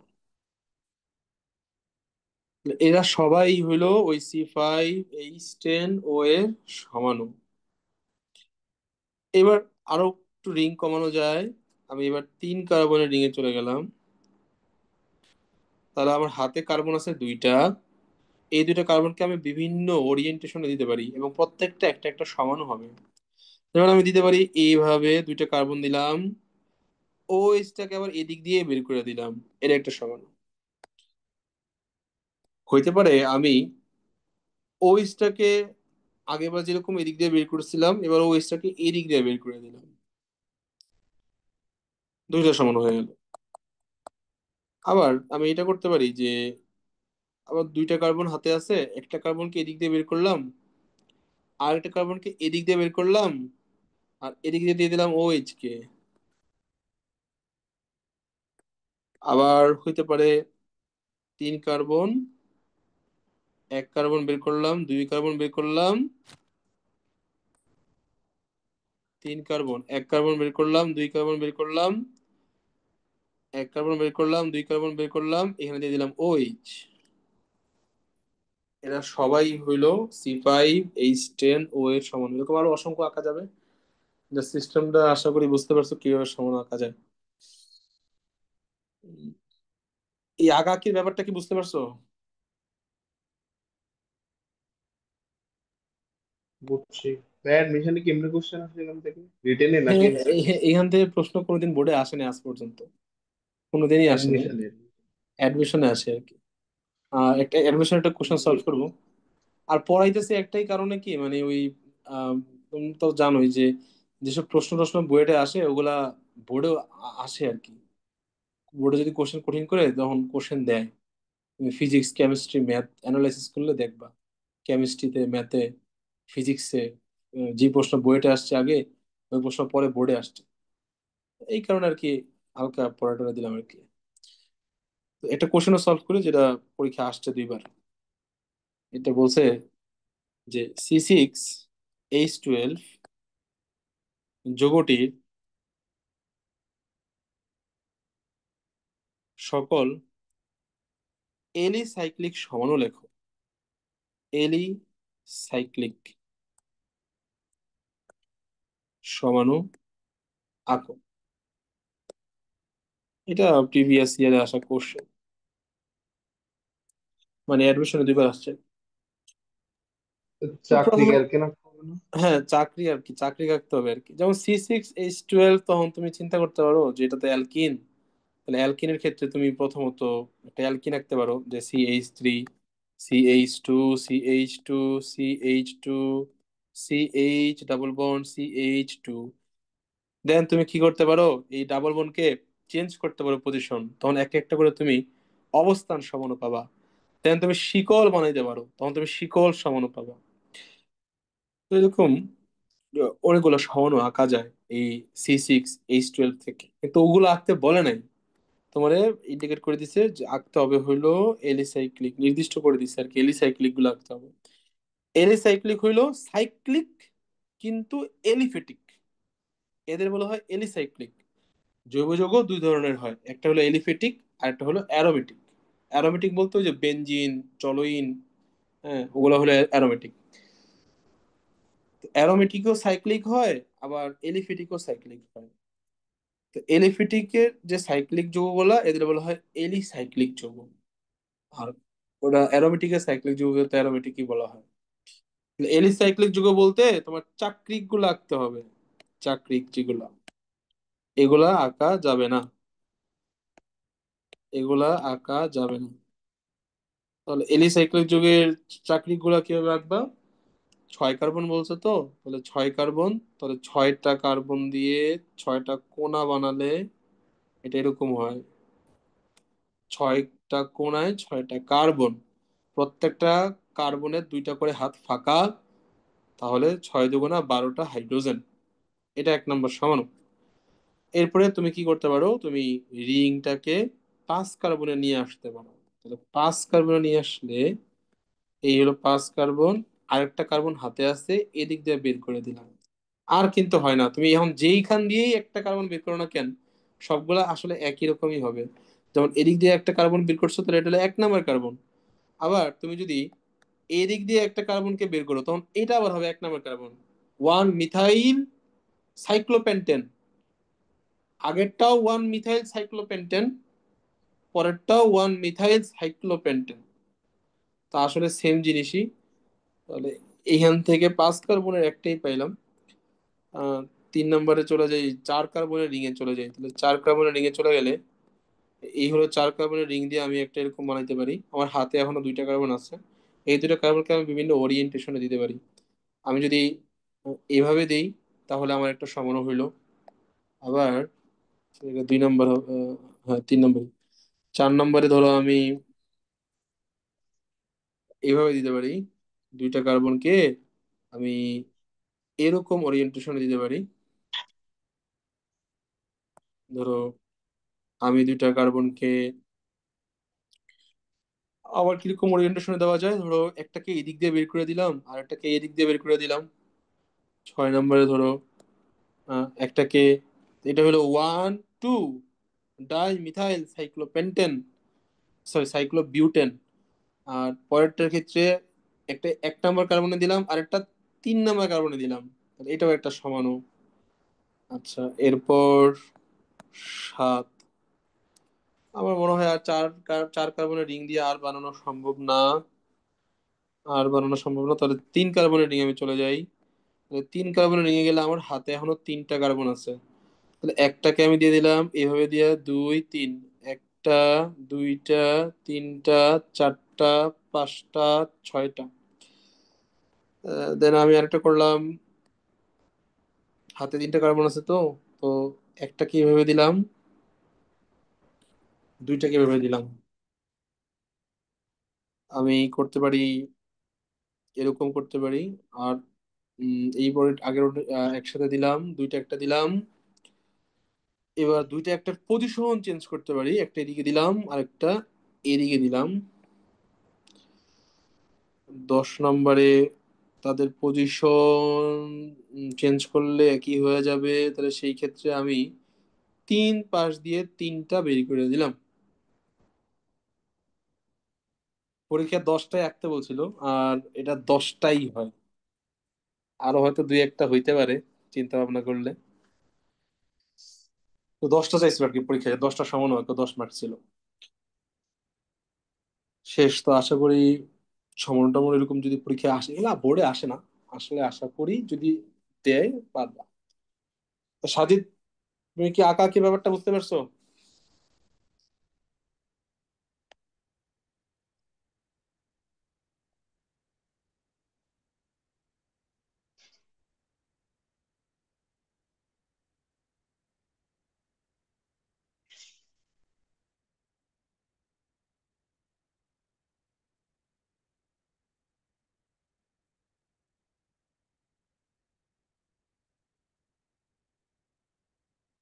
এরা সবাই হইলো ওই C5H10O এর সমাণু। এবার আরো একটু রিং কমানো যায়। আমি এবার 3 কার্বনের রিং এ চলে গেলাম, তাহলে আমার হাতে কার্বন আছে 2টা। এই 2টা কার্বনকে আমি বিভিন্ন ওরিয়েন্টেশনে দিতে পারি এবং প্রত্যেকটা একটা একটা সমানও হবে। যেমন আমি দিতে পারি এইভাবে, 2টা কার্বন দিলাম, OH টাকে আবার এদিক দিয়ে বের করে দিলাম, এর একটা সমান হইতে পারে। আমি ওইসটাকে আগেবার যেরকম এদিক দিয়ে বের করেছিলাম, এবার ওইসটাকে এদিক দিয়ে বের করে দিলাম, দুইটা সমান হয়ে গেল। আবার আমি এটা করতে পারি যে, আবার দুইটা কার্বন হাতে আছে, একটা কার্বনকে এদিক দিয়ে বের করলাম, আর একটা কার্বনকে এদিক দিয়ে বের করলাম, আর এদিক দিয়ে দিয়ে দিলাম OH কে। আবার হইতে পারে তিন কার্বন, এক কার্বন বের করলাম, দুই কার্বন বের করলাম, তিন কার্বন, এক কার্বন বের করলাম, দুই কার্বন বের করলাম, এক কার্বন বের করলাম, দুই কার্বন বের করলাম, এখানে দিয়ে দিলাম OH। এরা সবাই হইলো C5H10O এর সমান। এরকম আরো অসংখ্য আঁকা যাবে। যে সিস্টেমটা আশা করি বুঝতে পারছো কিভাবে সমান আঁকা যায়। উম, এই আঁকাআঁকির ব্যাপারটা কি বুঝতে পারছো? বুঝছি। ভাই অ্যাডমিশনে কেমনে কোশ্চেন আসে এখান থেকে, রিটেনে নাকি হ্যাঁ, এমসিকিউ? এখান থেকে প্রশ্ন কোনোদিন বোর্ডে আসেনি আজ পর্যন্ত, কোনোদিনই আসেনি। অ্যাডমিশনের। অ্যাডমিশনে আসে আর কি। একটা অ্যাডমিশন একটা কোশ্চেন সলভ করবো। আর পড়াইতেছে একটাই কারণে কি, মানে ওই আহ, তুমি তো জানোই যে যেসব প্রশ্ন টশ্ন বইয়েটে আসে ওগুলা বোর্ডেও আসে আর কি। বোর্ডে যদি কোশ্চেন কঠিন করে তখন কোশ্চেন দেয়। তুমি ফিজিক্স, কেমিস্ট্রি, ম্যাথ অ্যানালাইসিস করলে দেখবা, কেমিস্ট্রিতে, ম্যাথে, ফিজিক্সে যে প্রশ্ন বইয়েটে আসছে আগে, ওই প্রশ্ন পরে বোর্ডে আসছে। এই কারণে আর কি হালকা পড়াটা দিলাম আর কি। তো একটা কোশ্চেনও সলভ করি যেটা পরীক্ষা আসছে দুইবার। এটা বলছে যে C6H12 যৌগটির সকল এলিসাইক্লিক সমাণু লেখো। এলিসাইক্লিক সমাণু আঁকো। এটা প্রিভিয়াস ইয়ারে আসা কোশ্চেন, মানে অ্যাডমিশনে দুইবার আসছে। তো চাকরি প্রথমে, আর কেনা হবে না? হ্যাঁ চাকরি আর কি, চাকরি রাখতে হবে আর কি। যেমন C6H12, তখন তুমি চিন্তা করতে পারো যে এটাতে অ্যালকিন। তাহলে অ্যালকিনের ক্ষেত্রে তুমি প্রথমত একটা অ্যালকিন আঁকতে পারো, যে CH3, CH2, CH2, CH2, CH double bond, CH2। দেন তুমি কি করতে পারো, এই ডাবল বন্ডকে চেঞ্জ করতে পারো পজিশন, তখন একটা একটা করে তুমি অবস্থান সমাণু পাবা। দেন তুমি শিকল বানাইতে পারো, তখন তুমি শিকল সমাণু পাবা। তো এরকম অনেকগুলো সমাণু আঁকা যায় এই C6H12 থেকে, কিন্তু ওগুলো আঁকতে বলে নাই তোমারে। ইন্ডিকেট করে দিছে যে আঁকতে হবে হইলো এলিসাইক্লিক, নির্দিষ্ট করে দিছে আর কি, এলিসাইক্লিক গুলো আঁকতে হবে। এলিসাইক্লিক হইলো সাইক্লিক কিন্তু এলিফেটিক, এদের বলা হয় এলিসাইক্লিক। জৈব যৌগ দুই ধরনের হয়, একটা হলো এলিফেটিক আর একটা হলো অ্যারোমেটিক। অ্যারোমেটিক বলতে ওই যে বেনজিন, টলুইন, হ্যাঁ ওগুলো হলো অ্যারোমেটিক। অ্যারোমেটিকও সাইক্লিক হয়, আবার এলিফেটিকও সাইক্লিক হয়। তো এলিফেটিকের যে সাইক্লিক যৌগগুলা এদের বলা হয় এলিসাইক্লিক যৌগ। আর ওটা অ্যারোমেটিকের সাইক্লিক যৌগ অ্যারোমেটিকই বলা হয়। এলিসাইক্লিক যৌগ বলতে তোমার চাক্রিক গুলো আঁকতে হবে। চাক্রিক যেগুলা, এগুলা আঁকা যাবে না, এগুলা আঁকা যাবে না। তাহলে এলিসাইক্লিক যৌগের চাক্রিক গুলা কিভাবে আঁকবা? 6 কার্বন বলছে তো, তাহলে 6 কার্বন, তাহলে 6টা কার্বন দিয়ে 6টা কোণা বানালে এটা এরকম হয়। 6টা কোণায় 6টা কার্বন, প্রত্যেকটা কার্বনের দুইটা করে হাত ফাঁকা, তাহলে 6 দুগুণা 12টা হাইড্রোজেন। এটা 1 নম্বর সমাণু। এরপরে তুমি কি করতে পারো, তুমি রিংটাকে 5 কার্বনে নিয়ে আসতে পারো। তাহলে 5 কার্বনে নিয়ে আসলে এই হলো 5 কার্বন, আরেকটা কার্বন হাতে আছে, এদিক দিয়ে বের করে দিলাম। আর কিন্তু হয় না, তুমি এখন যেইখান দিয়েই একটা কার্বন বের করো না কেন, সবগুলা আসলে একই রকমই হবে। যেমন এদিক দিয়ে একটা কার্বন বের করছো, তাহলে এটা হলো 1 নম্বর কার্বন। আবার তুমি যদি এদিক দিয়ে একটা কার্বনকে বের করো, তখন এটা আবার হবে 1 নম্বর কার্বন। 1 মিথাইল সাইক্লোপেন্টেন, আগেরটাও 1 মিথাইল সাইক্লোপেন্টেন, পরেরটাও 1 মিথাইল সাইক্লোপেন্টেন। তা আসলে সেম জিনিসই। তাহলে এইখান থেকে 5 কার্বনের একটাই পাইলাম। আহ 3 নম্বরে চলে যাই, 4 কার্বনের রিং এ চলে যাই। তাহলে 4 কার্বনের রিং এ চলে গেলে এই হলো 4 কার্বনের রিং দিয়ে আমি একটা এরকম বানাইতে পারি। আমার হাতে এখনো দুইটা কার্বন আছে, এই দুটো কার্বনকে আমি বিভিন্ন ওরিয়েন্টেশনে দিতে পারি। আমি যদি এভাবে দেই তাহলে আমার একটা সমাণু হইলো। আবার এটা 2 নম্বর হ্যাঁ 3 নম্বর। 4 নম্বরে ধরো আমি এইভাবে দিতে পারি, দুইটা কার্বনকে আমি এরকম ওরিয়েন্টেশনে দিতে পারি। ধরো আমি দুইটা কার্বনকে আবার কিরকম ওরিয়েন্টেশনে দেওয়া যায়, ধরো একটাকে এদিক দিয়ে বের করে দিলাম আর একটাকে এদিক দিয়ে বের করে দিলাম। 6 নম্বরে ধরো একটাকে, এটা হলো 1 2 di methyl cyclopentane, sorry cyclobutane. আর পরেরটার ক্ষেত্রে একটা 1 নম্বর কার্বনে দিলাম আর একটা 3 নম্বর কার্বনে দিলাম, তাহলে এটাও একটা সমাণু। আচ্ছা এরপর 7, আমার মনে হয় আর 4 কার্বনের রিং দিয়ে আর বানানো সম্ভব না। আর বানানো সম্ভব না, তাহলে 3 কার্বনের রিং আমি চলে যাই। তাহলে 3 কার্বনের রিঙে গেলে আমার হাতে এখনো 3টা কার্বন আছে। তাহলে একটাকে আমি দিয়ে দিলাম এভাবে দিয়ে 2 3, একটা, দুইটা, তিনটা, চারটা, পাঁচটা, ছয়টা। দেন আমি আরেকটা করলাম, হাতে 3টা কার্বন আছে তো, তো একটাকে এভাবে দিলাম, দুইটাকে এভাবে দিলাম। আমি করতে পারি, এরকম করতে পারি। আর এই পরে আগের একসাথে দিলাম, দুইটা একটা দিলাম। এবার দুইটা একটার পজিশন চেঞ্জ করতে পারি, একটা এদিকে দিলাম আর একটা এদিকে দিলাম। 10 নম্বরে তাদের পজিশন চেঞ্জ করলে একই হয়ে যাবে, তাহলে সেই ক্ষেত্রে আমি 3 পাশ দিয়ে 3টা বের করে দিলাম। পরীক্ষা 10টায় আঁকতে বলছিল, আর এটা 10টাই হয়। আরো হয়তো দুই একটা হইতে পারে চিন্তা ভাবনা করলে। তো 10টা চাইছিল আর কি পরীক্ষায়, 10টা সমান হয় তো 10 মার্ক ছিল। শেষ তো আশা করি, সমান টমন এরকম যদি পরীক্ষায় আসে, না বোর্ডে আসে না, আসলে আশা করি যদি দেয় পারবা। তো সাজিদ, তুমি কি আঁকা কি ব্যাপারটা বুঝতে পারছো?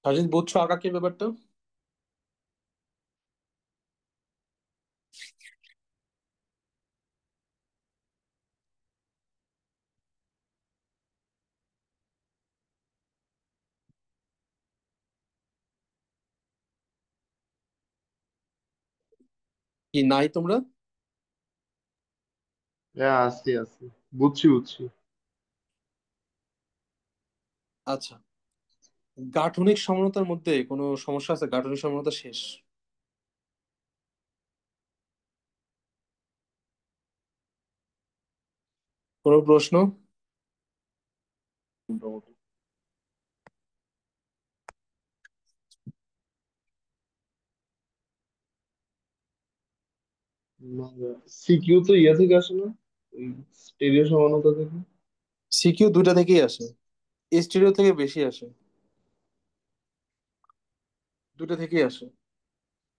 সাজিদ বুঝছো আঁকা কি ব্যাপারটা? কি নাই তোমরা? হ্যাঁ, আছি আছি, বুঝছি বুঝছি। আচ্ছা, গাঠনিক সমরূপতার মধ্যে কোনো সমস্যা আছে? গাঠনিক সমরূপতা শেষ, কোনো প্রশ্ন? সিকিউ তো ইয়া থেকে আসে না, ওই স্টেরিও সমানতা থেকে। সিকিউ দুইটা থেকেই আসে, স্টেরিও থেকে বেশি আসে, দুটো থেকেই আসে।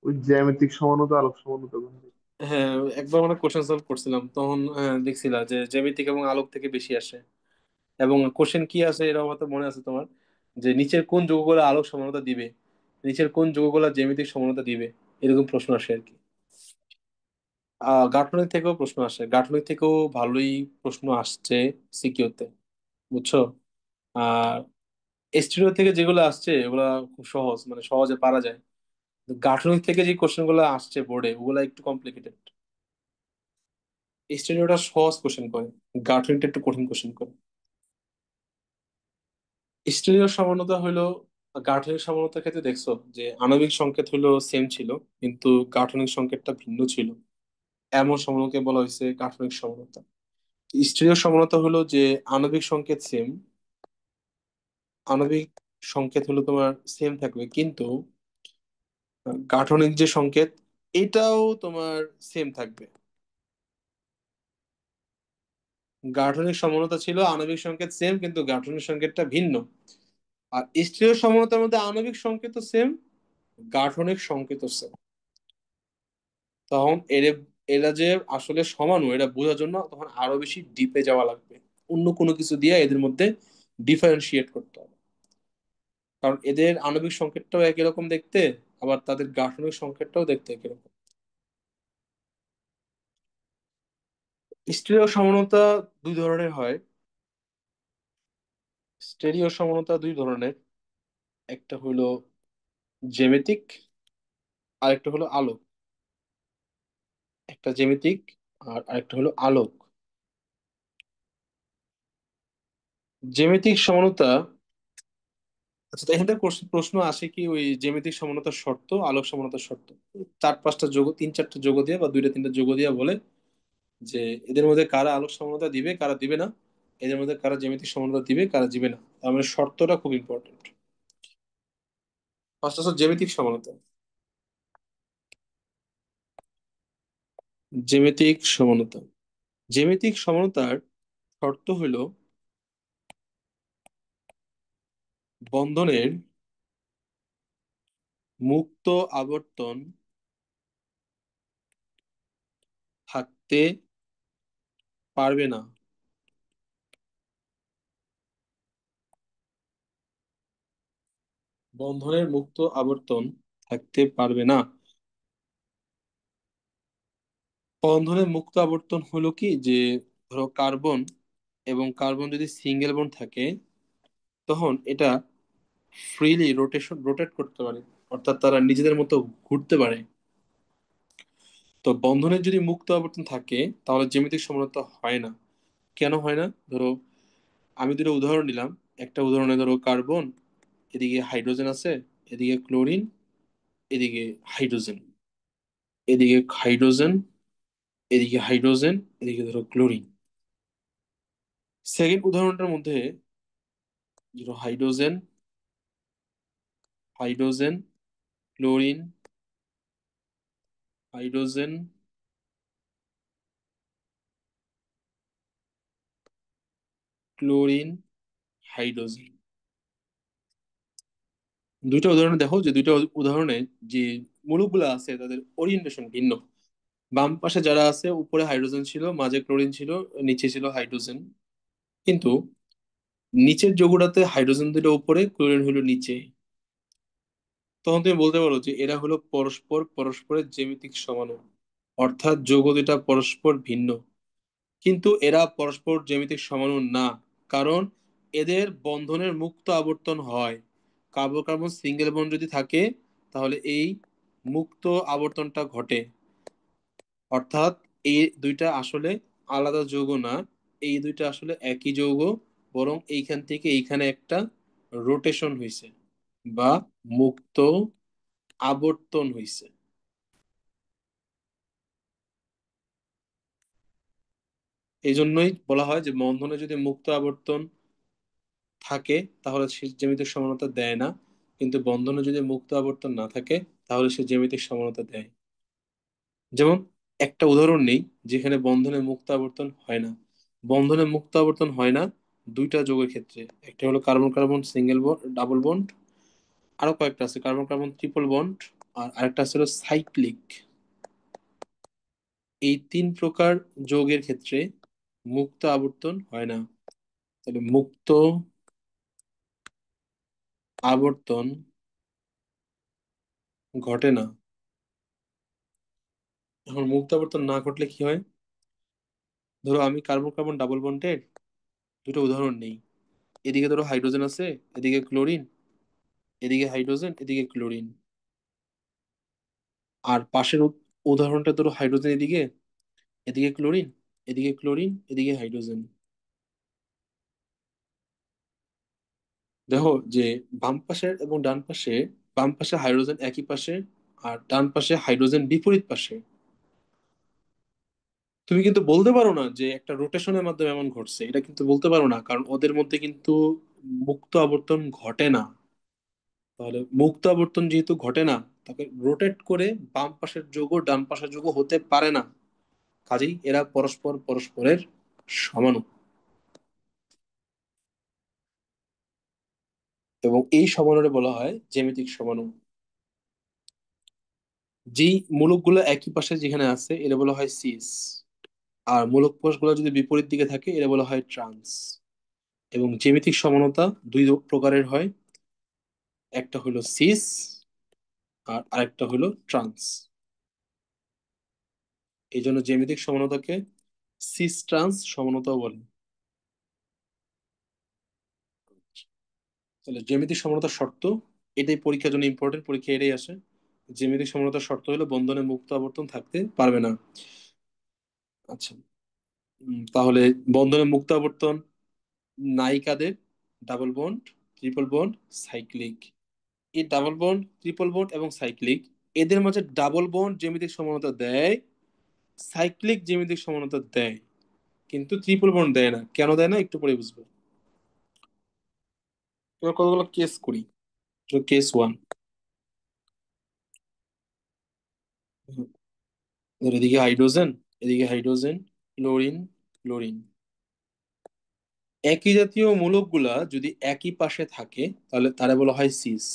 ওই জ্যামিতিক সমানতা, আলোক সমানতা কোন থেকে? হ্যাঁ, একবার আমরা কোশ্চেন সলভ করছিলাম তখন দেখছিলাম যে জ্যামিতিক এবং আলোক থেকে বেশি আসে। এবং কোশ্চেন কি আছে এরকম হয়তো মনে আছে তোমার, যে নিচের কোন যৌগগুলো আলোক সমানতা দিবে, নিচের কোন যৌগগুলো জ্যামিতিক সমানতা দিবে, এরকম প্রশ্ন আসে আর কি। গাঠনিক থেকেও প্রশ্ন আসে, গাঠনিক থেকেও ভালোই প্রশ্ন আসছে সিকিউতে, বুঝছো? আর স্টুডিও থেকে যেগুলো আসছে ওগুলা খুব সহজ, মানে সহজে পারা যায়। গাঠনিক থেকে যে কোশ্চেন গুলো আসছে বোর্ডে ওগুলা একটু কমপ্লিকেটেড। স্টুডিওটা সহজ কোশ্চেন করে, গাঠনিকটা একটু কঠিন কোশ্চেন করে। স্টুডিওর সমানতা হলো, গাঠনিক সমানতার ক্ষেত্রে দেখছো যে আণবিক সংকেত হলো সেম ছিল কিন্তু গাঠনিক সংকেতটা ভিন্ন ছিল, এমন সমানুকে বলা হয়েছে গাঠনিক সমানতা। স্টুডিও সমানতা হলো যে আণবিক সংকেত সেম, আণবিক সংকেত হলো তোমার সেম থাকবে কিন্তু গাঠনিক যে সংকেত এটাও তোমার সেম থাকবে। গাঠনিক সমানতা ছিল আণবিক সংকেত সেম কিন্তু গাঠনিক সংকেতটা ভিন্ন। আর স্টিরিও সমানতার মধ্যে আণবিক সংকেত সেম, গাঠনিক সংকেত সেম। তখন এরা এরা যে আসলে সমানু এটা বোঝার জন্য তখন আরো বেশি ডিপে যাওয়া লাগবে, অন্য কোনো কিছু দিয়ে এদের মধ্যে ডিফারেন্সিয়েট করতে হবে। কারণ এদের আণবিক সংকেতটাও একই রকম দেখতে, আবার তাদের গাঠনিক সংকেতটাও দেখতে একই রকম। স্টিরিও সমানতা দুই ধরনের হয়। স্টেরিও সমানতা দুই ধরনের, একটা হলো জ্যামিতিক আর একটা হলো আলোক। একটা জ্যামিতিক আর আরেকটা হলো আলোক। জ্যামিতিক সমানতা, আচ্ছা তো এখানে প্রশ্ন প্রশ্ন আসে কি ওই জ্যামিতিক সমানতার শর্ত, আলোক সমানতার শর্ত, চার পাঁচটা যোগ, তিন চারটা যোগ দিয়ে বা দুইটা তিনটা যোগ দিয়ে বলে যে এদের মধ্যে কারা আলোক সমানতা দিবে কারা দিবে না, এদের মধ্যে কারা জ্যামিতিক সমানতা দিবে কারা দিবে না। তার মানে শর্তটা খুব ইম্পর্টেন্ট। ফার্স্ট হচ্ছে জ্যামিতিক সমানতা। জ্যামিতিক সমানতা, জ্যামিতিক সমানতার শর্ত হলো বন্ধনের মুক্ত আবর্তন থাকতে পারবে না। বন্ধনের মুক্ত আবর্তন থাকতে পারবে না। বন্ধনের মুক্ত আবর্তন হলো কি যে ধরো কার্বন এবং কার্বন যদি সিঙ্গেল বন্ড থাকে তখন এটা ফ্রিলি রোটেট করতে পারে, অর্থাৎ তারা নিজেদের মতো ঘুরতে পারে। তো বন্ধনের যদি মুক্ত আবর্তন থাকে তাহলে জ্যামিতিক সমানতা হয় না। কেন হয় না? ধরো আমি দুটো উদাহরণ নিলাম। একটা উদাহরণে ধরো কার্বন, এদিকে হাইড্রোজেন আছে, এদিকে ক্লোরিন, এদিকে হাইড্রোজেন, এদিকে হাইড্রোজেন, এদিকে হাইড্রোজেন, এদিকে ধরো ক্লোরিন। সেকেন্ড উদাহরণটার মধ্যে ধরো hydrogen, hydrogen, chlorine, hydrogen, chlorine, hydrogen. দুইটা উদাহরণ দেখো যে দুইটা উদাহরণে যে মৌলগুলো আছে তাদের ওরিয়েন্টেশন ভিন্ন। বাম পাশে যারা আছে উপরে হাইড্রোজেন ছিল, মাঝে ক্লোরিন ছিল, নিচে ছিল হাইড্রোজেন। কিন্তু নিচের যৌগটাতে হাইড্রোজেন দিল উপরে, ক্লোরিন হলো নিচে। তখন তুমি বলতে পারো যে এরা হলো পরস্পর পরস্পরের জ্যামিতিক সমাণু, অর্থাৎ যৌগ দুটা পরস্পর ভিন্ন। কিন্তু এরা পরস্পর জ্যামিতিক সমাণু না, কারণ এদের বন্ধনের মুক্ত আবর্তন হয়। কার্বন কার্বন সিঙ্গেল বন্ড যদি থাকে তাহলে এই মুক্ত আবর্তনটা ঘটে। অর্থাৎ এই দুইটা আসলে আলাদা যৌগ না, এই দুইটা আসলে একই যৌগ, বরং এইখান থেকে এইখানে একটা রোটেশন হইছে বা মুক্ত আবর্তন হইছে। এই জন্যই বলা হয় যে বন্ধনে যদি মুক্ত আবর্তন থাকে তাহলে সে জ্যামিতিক সমানতা দেয় না, কিন্তু বন্ধনে যদি মুক্ত আবর্তন না থাকে তাহলে সে জ্যামিতিক সমানতা দেয়। যেমন একটা উদাহরণ নেই যেখানে বন্ধনে মুক্ত আবর্তন হয় না। বন্ধনে মুক্ত আবর্তন হয় না দুইটা যৌগের ক্ষেত্রে, একটা হলো carbon carbon single bond double bond, আরো কয়েকটা আছে কার্বন কার্বন ট্রিপল বন্ড, আর আরেকটা আছে হলো সাইক্লিক। এই তিন প্রকার যৌগের ক্ষেত্রে মুক্ত আবর্তন হয় না। তাহলে মুক্ত আবর্তন ঘটে না। এখন মুক্ত আবর্তন না ঘটলে কি হয়? ধরো আমি কার্বন কার্বন ডাবল বন্ডের দুটো উদাহরণ নেই। এদিকে ধরো হাইড্রোজেন আছে, এদিকে ক্লোরিন, এদিকে হাইড্রোজেন, এদিকে ক্লোরিন। আর পাশের উদাহরণটা ধরো হাইড্রোজেন এদিকে, এদিকে ক্লোরিন, এদিকে ক্লোরিন, এদিকে হাইড্রোজেন। দেখো যে বাম পাশের এবং ডান পাশে, বাম পাশে হাইড্রোজেন একই পাশে আর ডান পাশে হাইড্রোজেন বিপরীত পাশে। তুমি কিন্তু বলতে পারো না যে একটা রোটেশনের মাধ্যমে এমন ঘটছে, এটা কিন্তু বলতে পারো না, কারণ ওদের মধ্যে কিন্তু মুক্ত আবর্তন ঘটে না। তাহলে মুক্ত আবর্তন যেহেতু ঘটে না, তাকে রোটেট করে বাম পাশের যৌগ ডান পাশের যৌগ হতে পারে না। কাজেই এরা পরস্পর পরস্পরের সমাণু। এবং এই সমাণুরে বলা হয় জ্যামিতিক সমাণু। যেই মূলকগুলো একই পাশে যেখানে আছে এরা বলা হয় সিস, আর মূলক কোষগুলো যদি বিপরীত দিকে থাকে এরা বলা হয় ট্রান্স। এবং জ্যামিতিক সমানতা দুই প্রকারের হয়, একটা হলো সিস আর আরেকটা হলো ট্রান্স। এই জন্য জ্যামিতিক সমানতাকে সিস ট্রান্স সমানতাও বলে। তাহলে জ্যামিতিক সমানতার শর্ত, এটাই পরীক্ষার জন্য ইম্পর্টেন্ট, পরীক্ষা এটাই আসে। জ্যামিতিক সমানতার শর্ত হলো বন্ধনে মুক্ত আবর্তন থাকতে পারবে না। আচ্ছা, তাহলে বন্ধনে মুক্ত আবর্তন নাই কাদের? Double bond, triple bond, cyclic. এই ডাবল বন্ড, ট্রিপল বন্ড এবং সাইক্লিক, এদের মাঝে ডাবল বন্ড জ্যামিতিক সমানতা দেয়, সাইক্লিক জ্যামিতিক সমানতা দেয়, কিন্তু ট্রিপল বন্ড দেয় না। কেন দেয় না একটু পরে বুঝবো। এবার কতগুলো কেস করি। কেস ওয়ান, এদিকে হাইড্রোজেন, এদিকে হাইড্রোজেন, ক্লোরিন, ক্লোরিন। একই জাতীয় মূলকগুলা যদি একই পাশে থাকে তাহলে তারা বলা হয় সিস।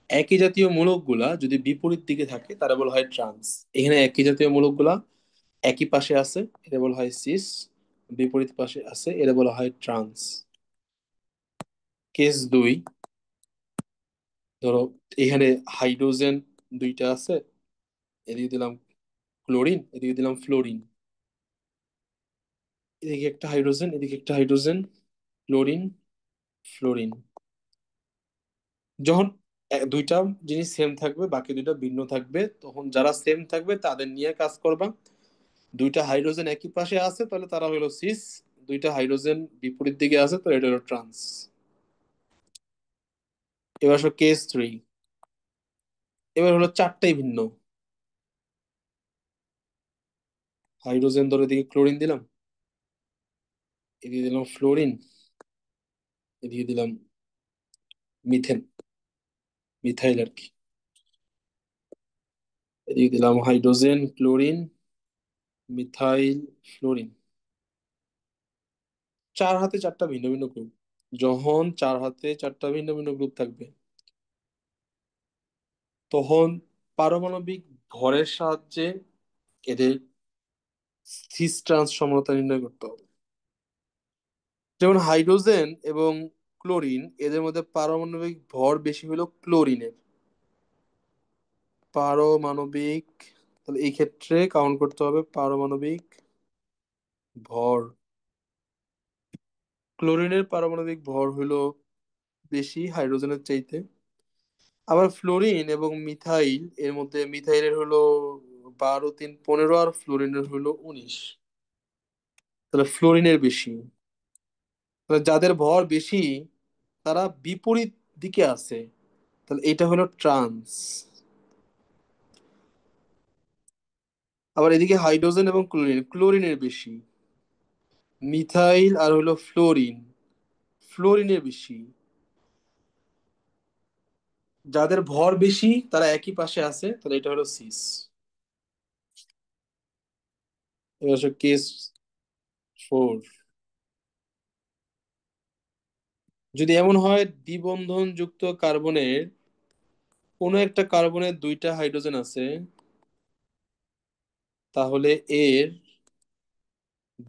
একই জাতীয় মূলকগুলা যদি বিপরীত দিকে থাকে তারা বলা হয় ট্রান্স। এখানে একই জাতীয় মূলকগুলা একই পাশে আছে, এটা বলা হয় সিস। বিপরীত পাশে আছে, এটা বলা হয় ট্রান্স। কেস দুই, ধরো এখানে হাইড্রোজেন দুইটা আছে, এদিকে দিলাম ক্লোরিন, এদিকে দিলাম ফ্লোরিন। এদিকে একটা হাইড্রোজেন, এদিকে একটা হাইড্রোজেন, ক্লোরিন, ফ্লোরিন। যখন দুইটা জিনিস সেম থাকবে বাকি দুইটা ভিন্ন থাকবে, তখন যারা সেম থাকবে তাদের নিয়ে কাজ করবা। দুইটা হাইড্রোজেন একই পাশে আছে তাহলে তারা হলো সিস, দুইটা হাইড্রোজেন বিপরীত দিকে আছে তো এটা হলো ট্রান্স। এবার আসো কেস থ্রি। এবার হলো চারটাই ভিন্ন। হাইড্রোজেন ধরে এদিকে ক্লোরিন দিলাম, এদিকে দিলাম ফ্লোরিন, এদিকে দিলাম মিথেন, মিথাইল আর কি। এদিকে দিলাম হাইড্রোজেন, ক্লোরিন, মিথাইল, ফ্লোরিন। চার হাতে চারটা ভিন্ন ভিন্ন গ্রুপ। যখন চার হাতে চারটা ভিন্ন ভিন্ন গ্রুপ থাকবে তখন পারমাণবিক ভরের সাহায্যে এদের সিস ট্রান্স সমতা নির্ণয় করতে হবে। যেমন হাইড্রোজেন এবং ক্লোরিন, এদের মধ্যে পারমাণবিক ভর বেশি হলো ক্লোরিনের। পারমাণবিক, তাহলে এই ক্ষেত্রে কাউন্ট করতে হবে পারমাণবিক ভর। ক্লোরিনের পারমাণবিক ভর হলো বেশি হাইড্রোজেনের চাইতে। আবার ফ্লোরিন এবং মিথাইল, এর মধ্যে মিথাইলের হলো 12 3 15 আর ফ্লোরিনের হলো 19। তাহলে ফ্লোরিনের বেশি। তাহলে যাদের ভর বেশি তারা বিপরীত দিকে আছে, তাহলে এটা হলো ট্রান্স। আবার এদিকে হাইড্রোজেন এবং ক্লোরিন, ক্লোরিনের বেশি। মিথাইল আর হলো ফ্লোরিন, ফ্লোরিনের বেশি। যাদের ভর বেশি তারা একই পাশে আছে তাহলে এটা হলো সিস। এবার আসো কেস ফোর। যদি এমন হয় দ্বিবন্ধন যুক্ত কার্বনের কোনো একটা কার্বনের দুইটা হাইড্রোজেন আছে, তাহলে এর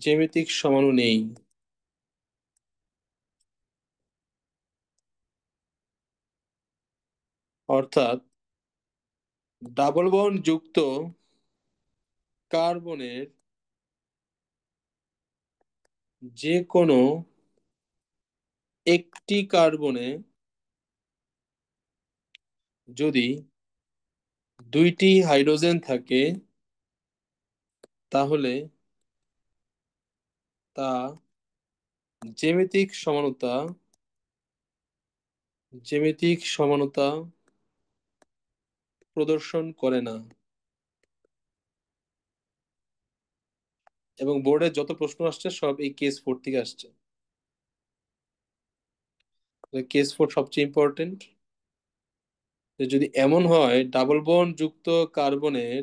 জ্যামিতিক সমাণু নেই। অর্থাৎ ডাবল বন্ড যুক্ত কার্বনের যে কোনো একটি কার্বনে যদি দুইটি হাইড্রোজেন থাকে তাহলে তা জ্যামিতিক সমানতা, জ্যামিতিক সমানতা প্রদর্শন করে না। এবং বোর্ডে যত প্রশ্ন আসছে সব এই কেস ফোর থেকে আসছে। কেস ফোর সবচেয়ে ইম্পর্টেন্ট। যদি এমন হয় ডাবল বন্ড যুক্ত কার্বনের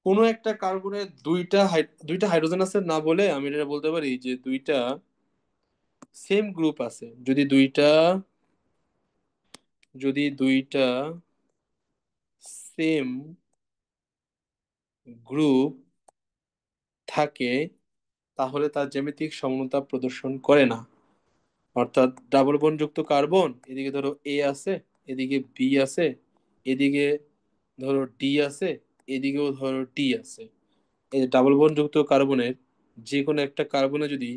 কোনো একটা কার্বনের দুইটা হাইড্রোজেন আছে না বলে আমি এটা বলতে পারি যে দুইটা সেম গ্রুপ আছে। যদি দুইটা সেম গ্রুপ থাকে তাহলে তার জ্যামিতিক সমতা প্রদর্শন করে না। অর্থাৎ ডাবল বন্ড যুক্ত কার্বন, এদিকে ধরো এ আছে, এদিকে বি আছে, এদিকে ধরো ডি আছে, এদিকেও ধরো ডি আছে। এই ডাবল বন্ড যুক্ত কার্বনের যে কোনো একটা কার্বনে যদি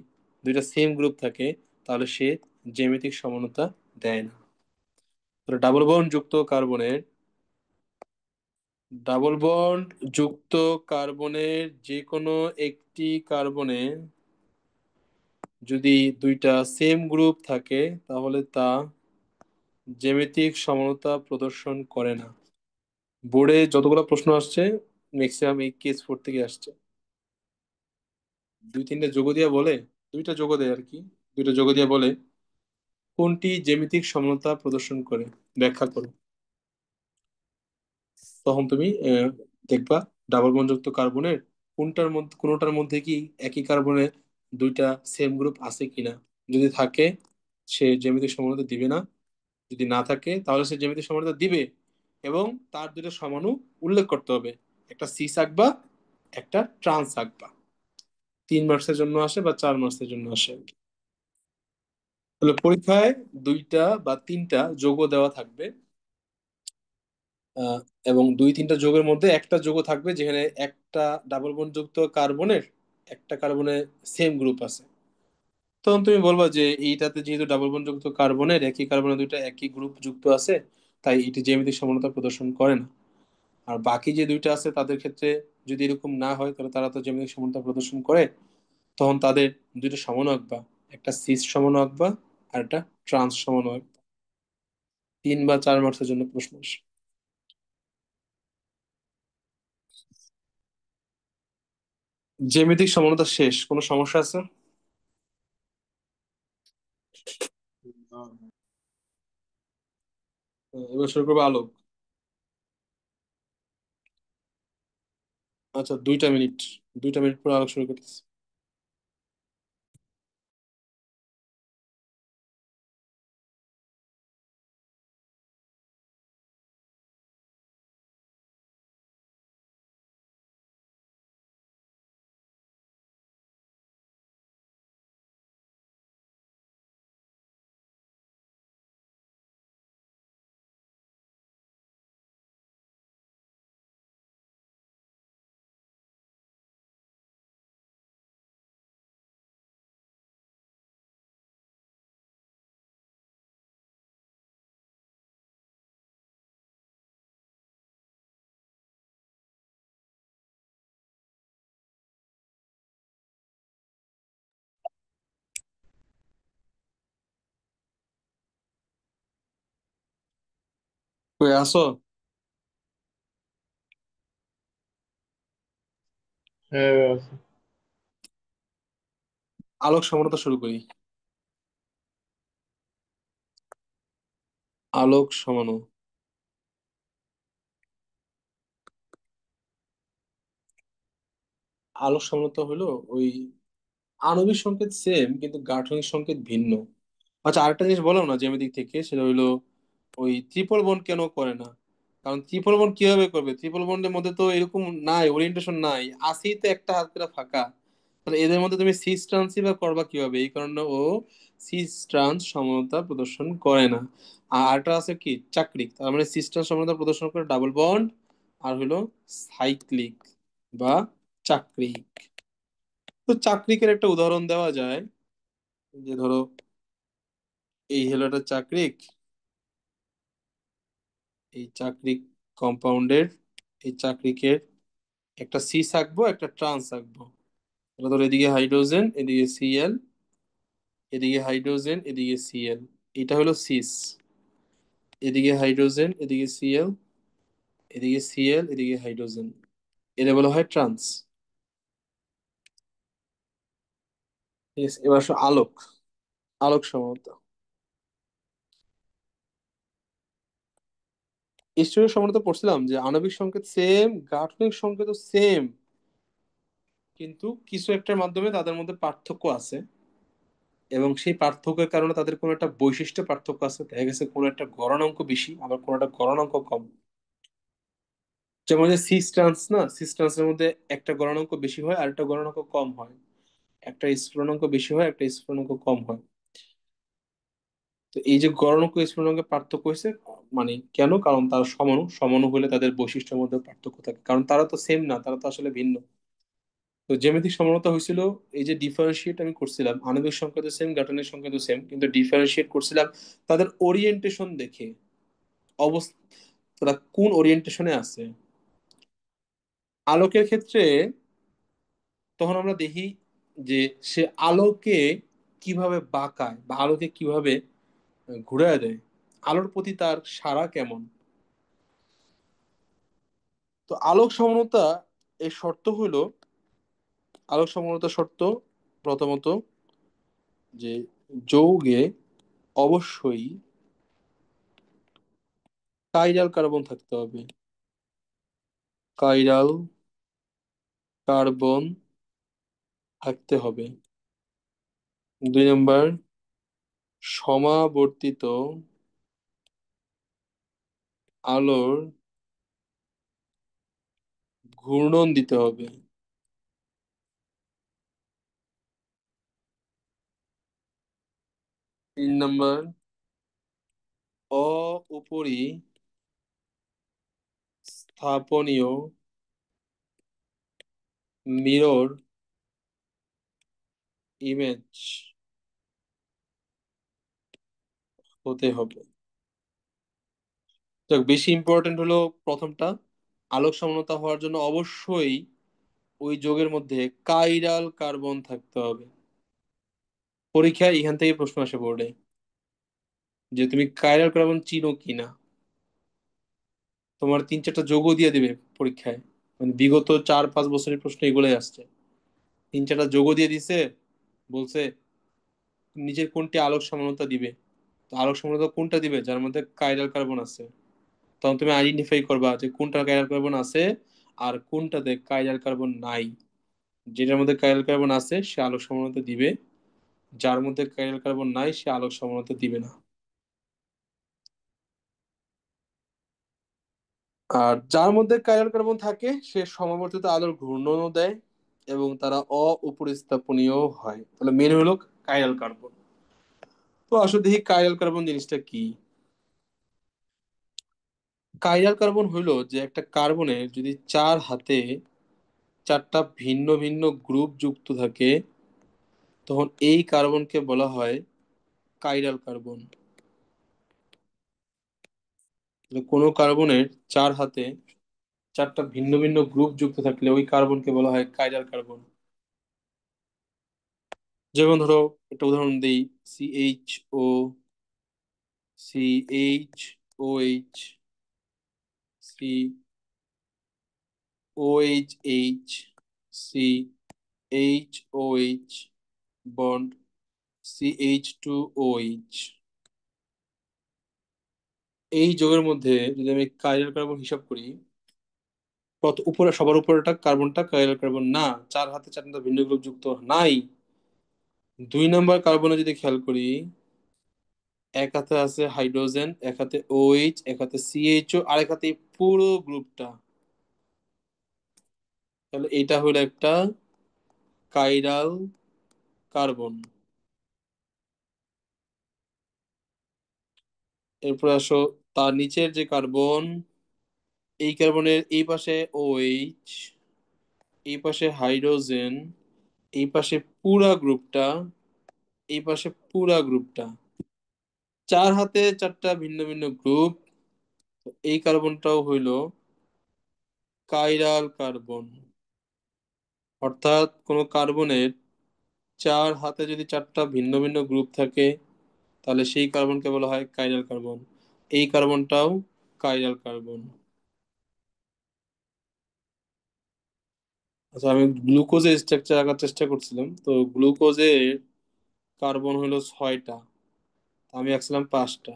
দুইটা সেম গ্রুপ থাকে তাহলে সে জ্যামিতিক সমানতা দেয় না। তো ডাবল বন্ড যুক্ত কার্বনের যে কোনো একটি কার্বনে যদি দুইটা সেম গ্রুপ থাকে তাহলে তা জ্যামিতিক সমানতা প্রদর্শন করে না। বোর্ডে যতগুলো প্রশ্ন আসছে ম্যাক্সিমাম এই কেস 4 থেকে আসছে। দুই তিনটা যোগ দিয়া বলে, দুইটা যোগ দেয় আর কি, দুইটা যোগ দিয়া বলে কোনটি জ্যামিতিক সমতা প্রদর্শন করে, ব্যাখ্যা করো। তখন তুমি দেখবা ডাবল বন্ধযুক্ত কার্বনের কোনোটার মধ্যে কি একই কার্বনে দুইটা সেম গ্রুপ আছে কিনা। যদি থাকে সে জ্যামিতিক সমতা দিবে না, যদি না থাকে তাহলে সে জ্যামিতিক সমতা দিবে, এবং তার দুটো সমাণু উল্লেখ করতে হবে। একটা সিস আঁকবা, একটা ট্রান্স আঁকবা। 3 মার্কসের জন্য আসে বা 4 মার্কসের জন্য আসে। তাহলে পরীক্ষায় দুইটা বা তিনটা যোগও দেওয়া থাকবে। আহ, এবং দুই তিনটা যোগের মধ্যে একটা যোগও থাকবে যেখানে একটা ডাবল বন্ড যুক্ত কার্বনের একটা কার্বনে সেম গ্রুপ আছে। তখন তুমি বলবা যে এইটাতে যেহেতু ডাবল বন্ড যুক্ত কার্বনের একই কার্বনে দুইটা একই গ্রুপ যুক্ত আছে, তাই এটি জ্যামিতিক সমতা প্রদর্শন করে না। আর বাকি যে দুইটা আছে তাদের ক্ষেত্রে যদি এরকম না হয় তাহলে তারা তো জ্যামিতিক সমতা প্রদর্শন করে। তখন তাদের দুইটা সমাণু আঁকবা, একটা সিস সমাণু আঁকবা আর একটা ট্রান্স সমাণু আঁকবা। 3 বা 4 মার্কসের জন্য প্রশ্ন আসে। জ্যামিতিক সমানতা শেষ, কোনো সমস্যা আছে? এবার শুরু করবো আলোক। আচ্ছা, 2টা মিনিট, 2টা মিনিট পর আলোক শুরু করতেছি। কই আসো? হ্যাঁ, আলোক সমানতা শুরু করি। আলোক সমাণু, আলোক সমানতা হলো ওই আণবিক সংকেত সেম কিন্তু গাঠনিক সংকেত ভিন্ন। আচ্ছা, আরেকটা জিনিস বললাম না জ্যামিতিক থেকে, সেটা হইলো ওই ট্রিপল বন্ড কেন করে না। কারণ ট্রিপল বন্ড কিভাবে করবে, ট্রিপল বন্ডের মধ্যে তো এরকম নাই, ওরিয়েন্টেশন নাই, আসেই তো একটা হাত করে ফাঁকা। তাহলে এদের মধ্যে তুমি সিস ট্রান্সই বা করবা কিভাবে, এই কারণে ও সিস ট্রান্স সমতা প্রদর্শন করে না। আর আরেকটা আছে কি চাকরিক, তার মানে সিস ট্রান্স সমতা প্রদর্শন করে ডাবল বন্ড আর হলো সাইক্লিক বা চাকরিক। তো চাকরিকের একটা উদাহরণ দেওয়া যায়, যে ধরো এই হলো একটা চাকরিক, এই চাকরিক কম্পাউন্ডের, এই চাকরিকের একটা সিস আঁকবো একটা ট্রান্স আঁকবো। তাহলে ধরো এদিকে হাইড্রোজেন এদিকে সিএল, এদিকে হাইড্রোজেন এদিকে সিএল, এটা হলো সিস। এদিকে হাইড্রোজেন এদিকে সিএল, এদিকে সিএল এদিকে হাইড্রোজেন, এটা বলা হয় ট্রান্স। ঠিক আছে, এবার আসো আলোক। আলোক সমতা, স্টোরের সময় তো পড়ছিলাম যে আণবিক সংকেত সেম, গাঠনিক সংকেত সেম, কিন্তু কিছু একটার মাধ্যমে তাদের মধ্যে পার্থক্য আছে, এবং সেই পার্থক্যের কারণে তাদের কোনো একটা বৈশিষ্ট্য পার্থক্য আছে। দেখা গেছে কোনো একটা গড়নাঙ্ক বেশি, আবার কোনো একটা গড়নাঙ্ক কম। যেমন যে সিস্টান্স, না সিস্টান্সের মধ্যে একটা গড়নাঙ্ক বেশি হয় আর একটা গড়নাঙ্ক কম হয়, একটা স্ফুটনাঙ্ক বেশি হয় একটা স্ফুটনাঙ্ক কম হয়। তো এই যে গড়নাঙ্ক স্ফুটনাঙ্কের পার্থক্য হয়েছে, মানে কেন? কারণ তারা সমাণু, সমাণু হলে তাদের বৈশিষ্ট্যের মধ্যে পার্থক্য থাকে, কারণ তারা তো সেম না, তারা তো আসলে ভিন্ন। তো জ্যামিতিক সমানতা হয়েছিল এই যে ডিফারেন্সিয়েট আমি করছিলাম, আণবিক সংখ্যা তো সেম, গাঠনিক সংখ্যা তো সেম, কিন্তু ডিফারেন্সিয়েট করছিলাম তাদের ওরিয়েন্টেশন দেখে, অবস্থা, তারা কোন ওরিয়েন্টেশনে আছে। আলোকের ক্ষেত্রে তখন আমরা দেখি যে সে আলোকে কিভাবে বাঁকায় বা আলোকে কিভাবে ঘুরায় দেয়, আলোর প্রতি তার সাড়া কেমন। তো আলোক সমানতা এর শর্ত হলো, আলোক সমানতার শর্ত প্রথমত যে যৌগে অবশ্যই কাইরাল কার্বন থাকতে হবে, কাইরাল কার্বন থাকতে হবে। 2 নম্বর, সমাবর্তিত আলোর ঘূর্ণন দিতে হবে। 3 নম্বর, উপরি স্থাপনীয় মিরর ইমেজ হতে হবে। তো বেশি ইম্পর্টেন্ট হলো প্রথমটা, আলোক সমানতা হওয়ার জন্য অবশ্যই ওই যৌগের মধ্যে কাইরাল কার্বন থাকতে হবে। পরীক্ষায় এখান থেকে প্রশ্ন আসে বোর্ডে, যে তুমি কাইরাল কার্বন চিনো কিনা। তোমার 3-4টা যৌগ দিয়ে দিবে পরীক্ষায়, মানে বিগত 4-5 বছরের প্রশ্ন এগুলোই আসছে। 3-4টা যৌগ দিয়ে দিছে, বলছে নিজের কোনটি আলোক সমানতা দিবে। তো আলোক সমানতা কোনটা দিবে? যার মধ্যে কাইরাল কার্বন আছে। তখন তুমি আইডেন্টিফাই করবা যে কোনটা কাইরাল কার্বন আছে আর কোনটাতে কাইরাল কার্বন নাই। যেটার মধ্যে কাইরাল কার্বন আছে সে আলোক সমানতা দিবে, যার মধ্যে কাইরাল কার্বন নাই সে আলোক সমানতা দিবে না। আর যার মধ্যে কাইরাল কার্বন থাকে সে সমাবর্তিত আলোর ঘূর্ণনও দেয়, এবং তারা অপরিস্থাপনীয় হয়। তাহলে মেন হলো কাইরাল কার্বন। তো আসলে দেখি কাইরাল কার্বন জিনিসটা কি। কাইরাল কার্বন হইলো যে একটা কার্বনের যদি 4 হাতে 4টা ভিন্ন ভিন্ন গ্রুপ যুক্ত থাকে, তখন এই কার্বনকে বলা হয় কাইরাল কার্বন। কোনো কার্বনের 4 হাতে 4টা ভিন্ন ভিন্ন গ্রুপ যুক্ত থাকলে ওই কার্বনকে বলা হয় কাইরাল কার্বন। যেমন ধরো একটা উদাহরণ দিই, CH, CHOH, COHH, bond CH2OH। এই যোগের মধ্যে যদি আমি কাইরাল কার্বন হিসাব করি, কত উপরে, সবার উপরেটা কার্বনটা কাইরাল কার্বন না, 4 হাতে 4টা ভিন্ন গ্রুপ যুক্ত নাই। 2 নম্বর কার্বনে যদি খেয়াল করি, এক হাতে আছে হাইড্রোজেন, এক হাতে OH, এক হাতে CHO, আর এক হাতে এই পুরো গ্রুপটা। তাহলে এটা হলো একটা কাইরাল কার্বন। এরপর আসো তার নিচের যে কার্বন, এই কার্বনের এই পাশে OH, এই পাশে হাইড্রোজেন, এই পাশে পুরা গ্রুপটা, এই পাশে পুরা গ্রুপটা, 4 হাতে 4টা ভিন্ন ভিন্ন গ্রুপ। তো এই কার্বনটাও হইলো কাইরাল কার্বন। অর্থাৎ কোনো কার্বনের 4 হাতে যদি 4টা ভিন্ন ভিন্ন গ্রুপ থাকে, তাহলে সেই কার্বনকে বলা হয় কাইরাল কার্বন। এই কার্বনটাও কাইরাল কার্বন। আচ্ছা, আমি গ্লুকোজের স্ট্রাকচার আঁকার চেষ্টা করছিলাম, তো গ্লুকোজের কার্বন হলো 6টা, আমি আঁকছিলাম 5টা।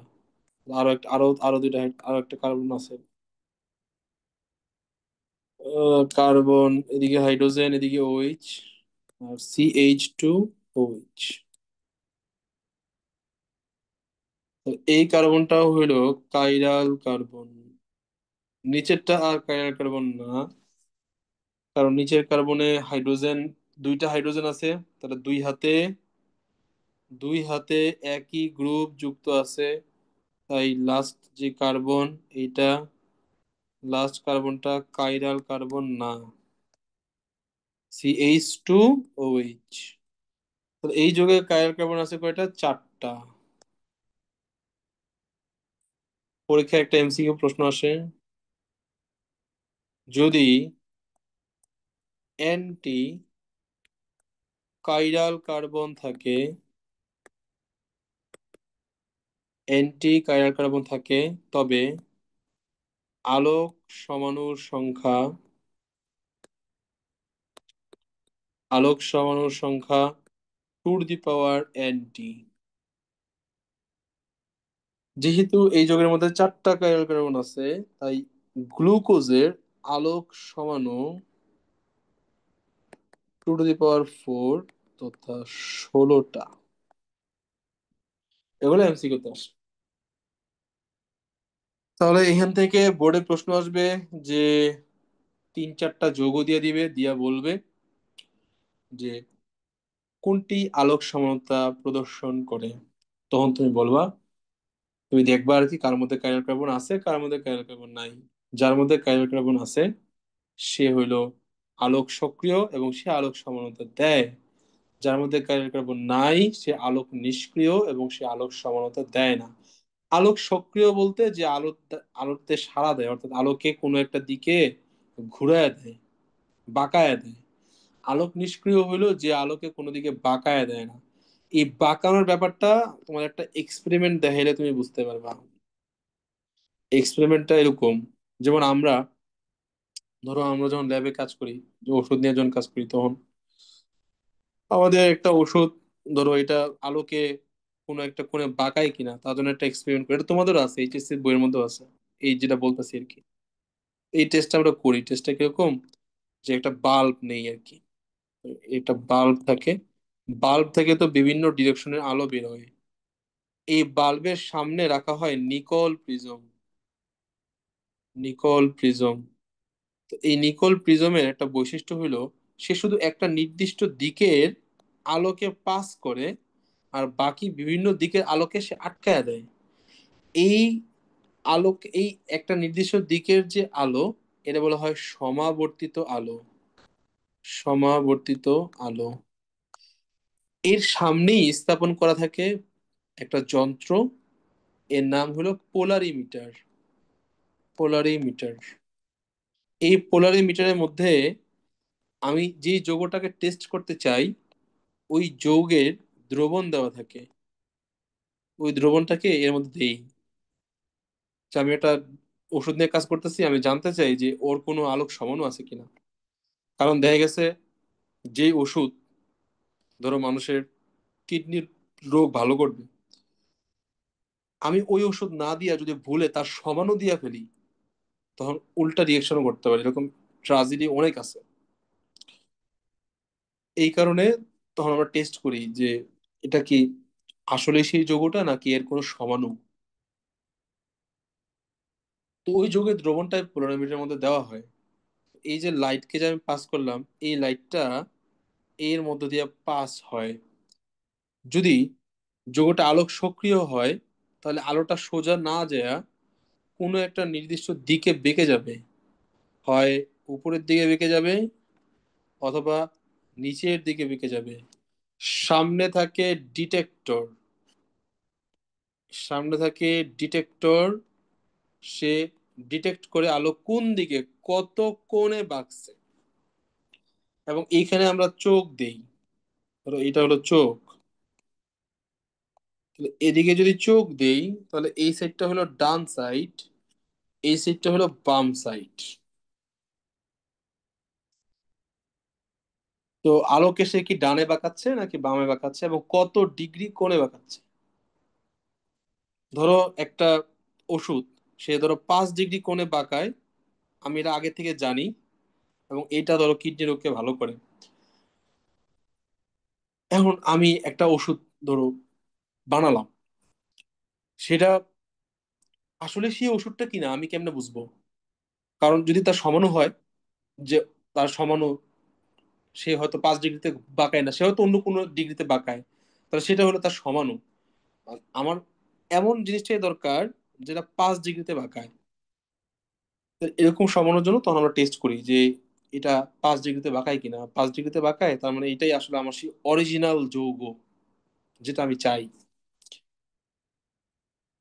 আরো দুইটা আরো একটা কার্বন আছে। কার্বন, এদিকে হাইড্রোজেন, এদিকে ওএইচ, আর CH2OH। এই কার্বনটাও হইলো কাইরাল কার্বন। নিচেরটা আর কাইরাল কার্বন না, কারণ নিচের কার্বনে হাইড্রোজেন, দুইটা হাইড্রোজেন আছে, তাহলে দুই হাতে একই গ্রুপ যুক্ত আছে, তাই লাস্ট যে কার্বন, এইটা লাস্ট কার্বনটা কাইরাল কার্বন না, CH2OH। তাহলে এই যুগে কাইরাল কার্বন আছে কয়টা? চারটা। পরীক্ষায় একটা MCQ প্রশ্ন আসে, যদি অ্যান্টি কাইরাল কার্বন থাকে, অ্যান্টি কাইরাল কার্বন থাকে, তবে আলোক সমাণুর সংখ্যা, আলোক সমাণুর সংখ্যা 2 টু দি পাওয়ার NT। যেহেতু এই যৌগের মধ্যে চারটা কাইরাল কার্বন আছে, তাই গ্লুকোজের আলোক সমাণু 2 টু দি পাওয়ার 4 তথা 16টা। এগুলো MCQ তে আসে। তাহলে এখান থেকে বোর্ডে প্রশ্ন আসবে যে 3-4টা যৌগ দিয়ে দিবে, দিয়া বলবে যে কোনটি আলোক সমানতা প্রদর্শন করে। তখন তুমি বলবা, তুমি দেখবা আর কি কার মধ্যে কাইরাল কার্বন আছে, কার মধ্যে কাইরাল কার্বন নাই। যার মধ্যে কাইরাল কার্বন আছে সে হইলো আলোক সক্রিয় এবং সে আলোক সমানতা দেয়। যার মধ্যে কাইরাল কার্বন নাই সে আলোক নিষ্ক্রিয় এবং সে আলোক সমানতা দেয় না। আলোক সক্রিয় বলতে যে আলোতে সাড়া দেয়, অর্থাৎ আলোকে কোনো একটা দিকে ঘুরায় দেয়, বাঁকায় দেয়। আলোক নিষ্ক্রিয় হইলো যে আলোকে কোনো দিকে বাঁকায় দেয় না। এই বাঁকানোর ব্যাপারটা তোমার একটা এক্সপেরিমেন্ট দেখাইলে তুমি বুঝতে পারবা। এক্সপেরিমেন্টটা এরকম, যেমন ধরো আমরা যখন ল্যাবে কাজ করি, যে ওষুধ নিয়ে যখন কাজ করি, তখন আমাদের একটা ওষুধ, ধরো এটা আলোকে কোনো একটা কোণে বাঁকায় কিনা তার জন্য একটা এক্সপেরিমেন্ট করি। এটা তোমাদেরও আছে, HSC বইয়ের মধ্যেও আছে, এই যেটা বলতেছি আর কি। এই টেস্টটা আমরা করি। টেস্টটা কিরকম, যে একটা বাল্ব নেই আর কি, এটা বাল্ব থাকে, বাল্ব থেকে তো বিভিন্ন ডিরেকশনের আলো বের হয়। এই বাল্বের সামনে রাখা হয় নিকল প্রিজম। নিকল প্রিজম। তো এই নিকল প্রিজমের একটা বৈশিষ্ট্য হলো, সে শুধু একটা নির্দিষ্ট দিকের আলোকে পাস করে, আর বাকি বিভিন্ন দিকের আলোকে সে আটকায় দেয়। এই এই একটা নির্দিষ্ট দিকের যে আলো, এটা বলা হয় সমাবর্তিত আলো। সমাবর্তিত আলো। এর সামনেই স্থাপন করা থাকে একটা যন্ত্র, এর নাম হলো পোলারিমিটার। পোলারিমিটার। এই পোলারিমিটারের মধ্যে আমি যেই যৌগটাকে টেস্ট করতে চাই, ওই যৌগের দ্রবণ দেওয়া থাকে, ওই দ্রবণটাকে এর মধ্যে দেই। যে আমি একটা ওষুধ নিয়ে কাজ করতেছি, আমি জানতে চাই যে ওর কোনো আলোক সমাণু আছে কিনা। কারণ দেখা গেছে যে ওষুধ ধরো মানুষের কিডনির রোগ ভালো করবে, আমি ওই ওষুধ না দিয়া যদি ভুলে তার সমানু দিয়া ফেলি, তখন উল্টা রিয়েকশনও করতে পারে। এরকম ট্রাজেডি অনেক আছে। এই কারণে তখন আমরা টেস্ট করি যে এটা কি আসলে সেই যৌগটা নাকি এর কোনো সমাণু। তো ওই যৌগের দ্রবণটা পোলারিমিটারের মধ্যে দেওয়া হয়। এই যে লাইটকে যে আমি পাস করলাম, এই লাইটটা এর মধ্য দিয়ে পাস হয়। যদি যৌগটা আলোক সক্রিয় হয়, তাহলে আলোটা সোজা না যায় কোনো একটা নির্দিষ্ট দিকে বেঁকে যাবে। হয় উপরের দিকে বেঁকে যাবে, অথবা নিচের দিকে বেঁকে যাবে। সামনে থাকে ডিটেক্টর। সামনে থাকে ডিটেক্টর। সে ডিটেক্ট করে আলো কোন দিকে কত কোণে বাঁকছে। এবং এইখানে আমরা চোখ দেই, ধরো এটা হলো চোখ। তাহলে এদিকে যদি চোখ দেই, তাহলে এই সাইডটা হলো ডান সাইড, এই সাইডটা হলো বাম সাইড। তো আলোকে সে কি ডানে বাঁকাচ্ছে নাকি বামে বাঁকাচ্ছে এবং কত ডিগ্রি কোণে বাঁকাচ্ছে। ধরো একটা ওষুধ সে ধরো 5 ডিগ্রি কোণে বাঁকায়, আমি এটা আগে থেকে জানি, এবং এটা ধরো কিডনি রোগকে ভালো করে। এখন আমি একটা ওষুধ ধরো বানালাম, সেটা আসলে সেই ওষুধটা কিনা আমি কেমনে বুঝবো? কারণ যদি তার সমানু হয়, যে তার সমানু, সে হয়তো 5 ডিগ্রিতে বাঁকায় না, সে হয়তো অন্য কোনো ডিগ্রিতে বাঁকায়, তাহলে সেটা হলো তার সমানু। আর আমার এমন জিনিসটাই দরকার যেটা 5 ডিগ্রিতে বাঁকায়। তো এরকম সমানুর জন্য তখন আমরা টেস্ট করি যে এটা 5 ডিগ্রিতে বাঁকায় কিনা। 5 ডিগ্রিতে বাঁকায়, তার মানে এটাই আসলে আমার সেই অরিজিনাল যৌগ যেটা আমি চাই।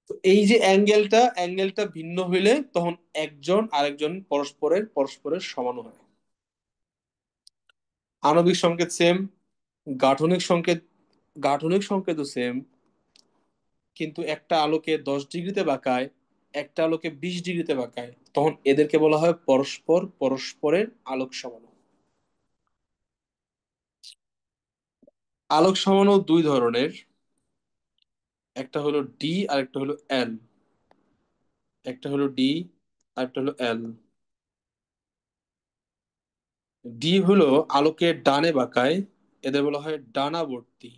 তো এই যে অ্যাঙ্গেলটা ভিন্ন হইলে তখন একজন আরেকজন পরস্পরের সমান হয়। আণবিক সংকেত সেম, গাঠনিক সংকেত গাঠনিক সংকেতও সেম, কিন্তু একটা আলোকে 10 ডিগ্রিতে বাঁকায়, একটা আলোকে 20 ডিগ্রিতে বাঁকায়, তখন এদেরকে বলা হয় পরস্পরের আলোক সমাণু। আলোক সমাণু দুই ধরনের, একটা হলো ডি আর একটা হলো এল। একটা হলো ডি আর একটা হলো এল। ডি হলো আলোকে ডানে বাঁকায়, এদের বলা হয় ডানাবর্তী।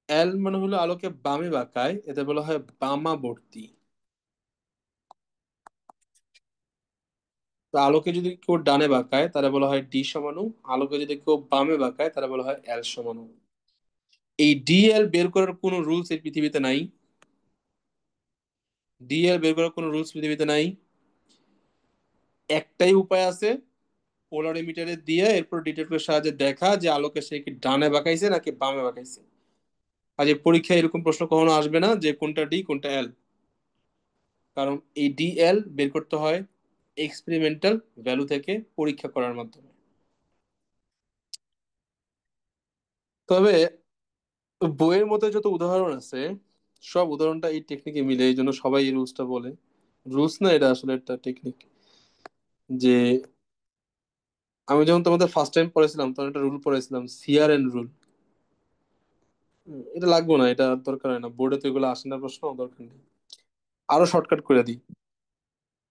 এল মানে হলো আলোকে বামে বাঁকায়, এদের বলা হয় বামাবর্তী। তো আলোকে যদি কেউ ডানে বাঁকায় তারা বলা হয় ডি সমাণু, আলোকে যদি কেউ বামে বাঁকায় তারা বলা হয় এল সমাণু। এই ডিএল বের করার কোনো রুলস এই পৃথিবীতে নাই। ডিএল বের করার কোনো রুলস পৃথিবীতে নাই। একটাই উপায় আছে, পোলারিমিটারে দিয়ে এরপর ডিটেক্টরের সাহায্যে দেখা যে আলোকে সে কি ডানে বাঁকাইছে নাকি বামে বাঁকাইছে। আজ এই পরীক্ষায় এরকম প্রশ্ন কখনো আসবে না যে কোনটা ডি কোনটা এল, কারণ এই ডিএল বের করতে হয় এক্সপেরিমেন্টাল ভ্যালু থেকে, পরীক্ষা করার মাধ্যমে। তবে বইয়ের মধ্যে যত উদাহরণ আছে, সব উদাহরণটা এই টেকনিকে মিলে, এই জন্য সবাই এই রুলসটা বলে। রুলস না, এটা আসলে একটা টেকনিক। যে আমি যখন তোমাদের ফার্স্ট টাইম পড়েছিলাম তখন একটা রুল পড়েছিলাম, সিআরএন রুল। এটা লাগবো না, এটা আর দরকার হয় না, বোর্ডে তো এগুলো আসে না, প্রশ্ন দরকার নেই। আরো শর্টকাট করে দিই।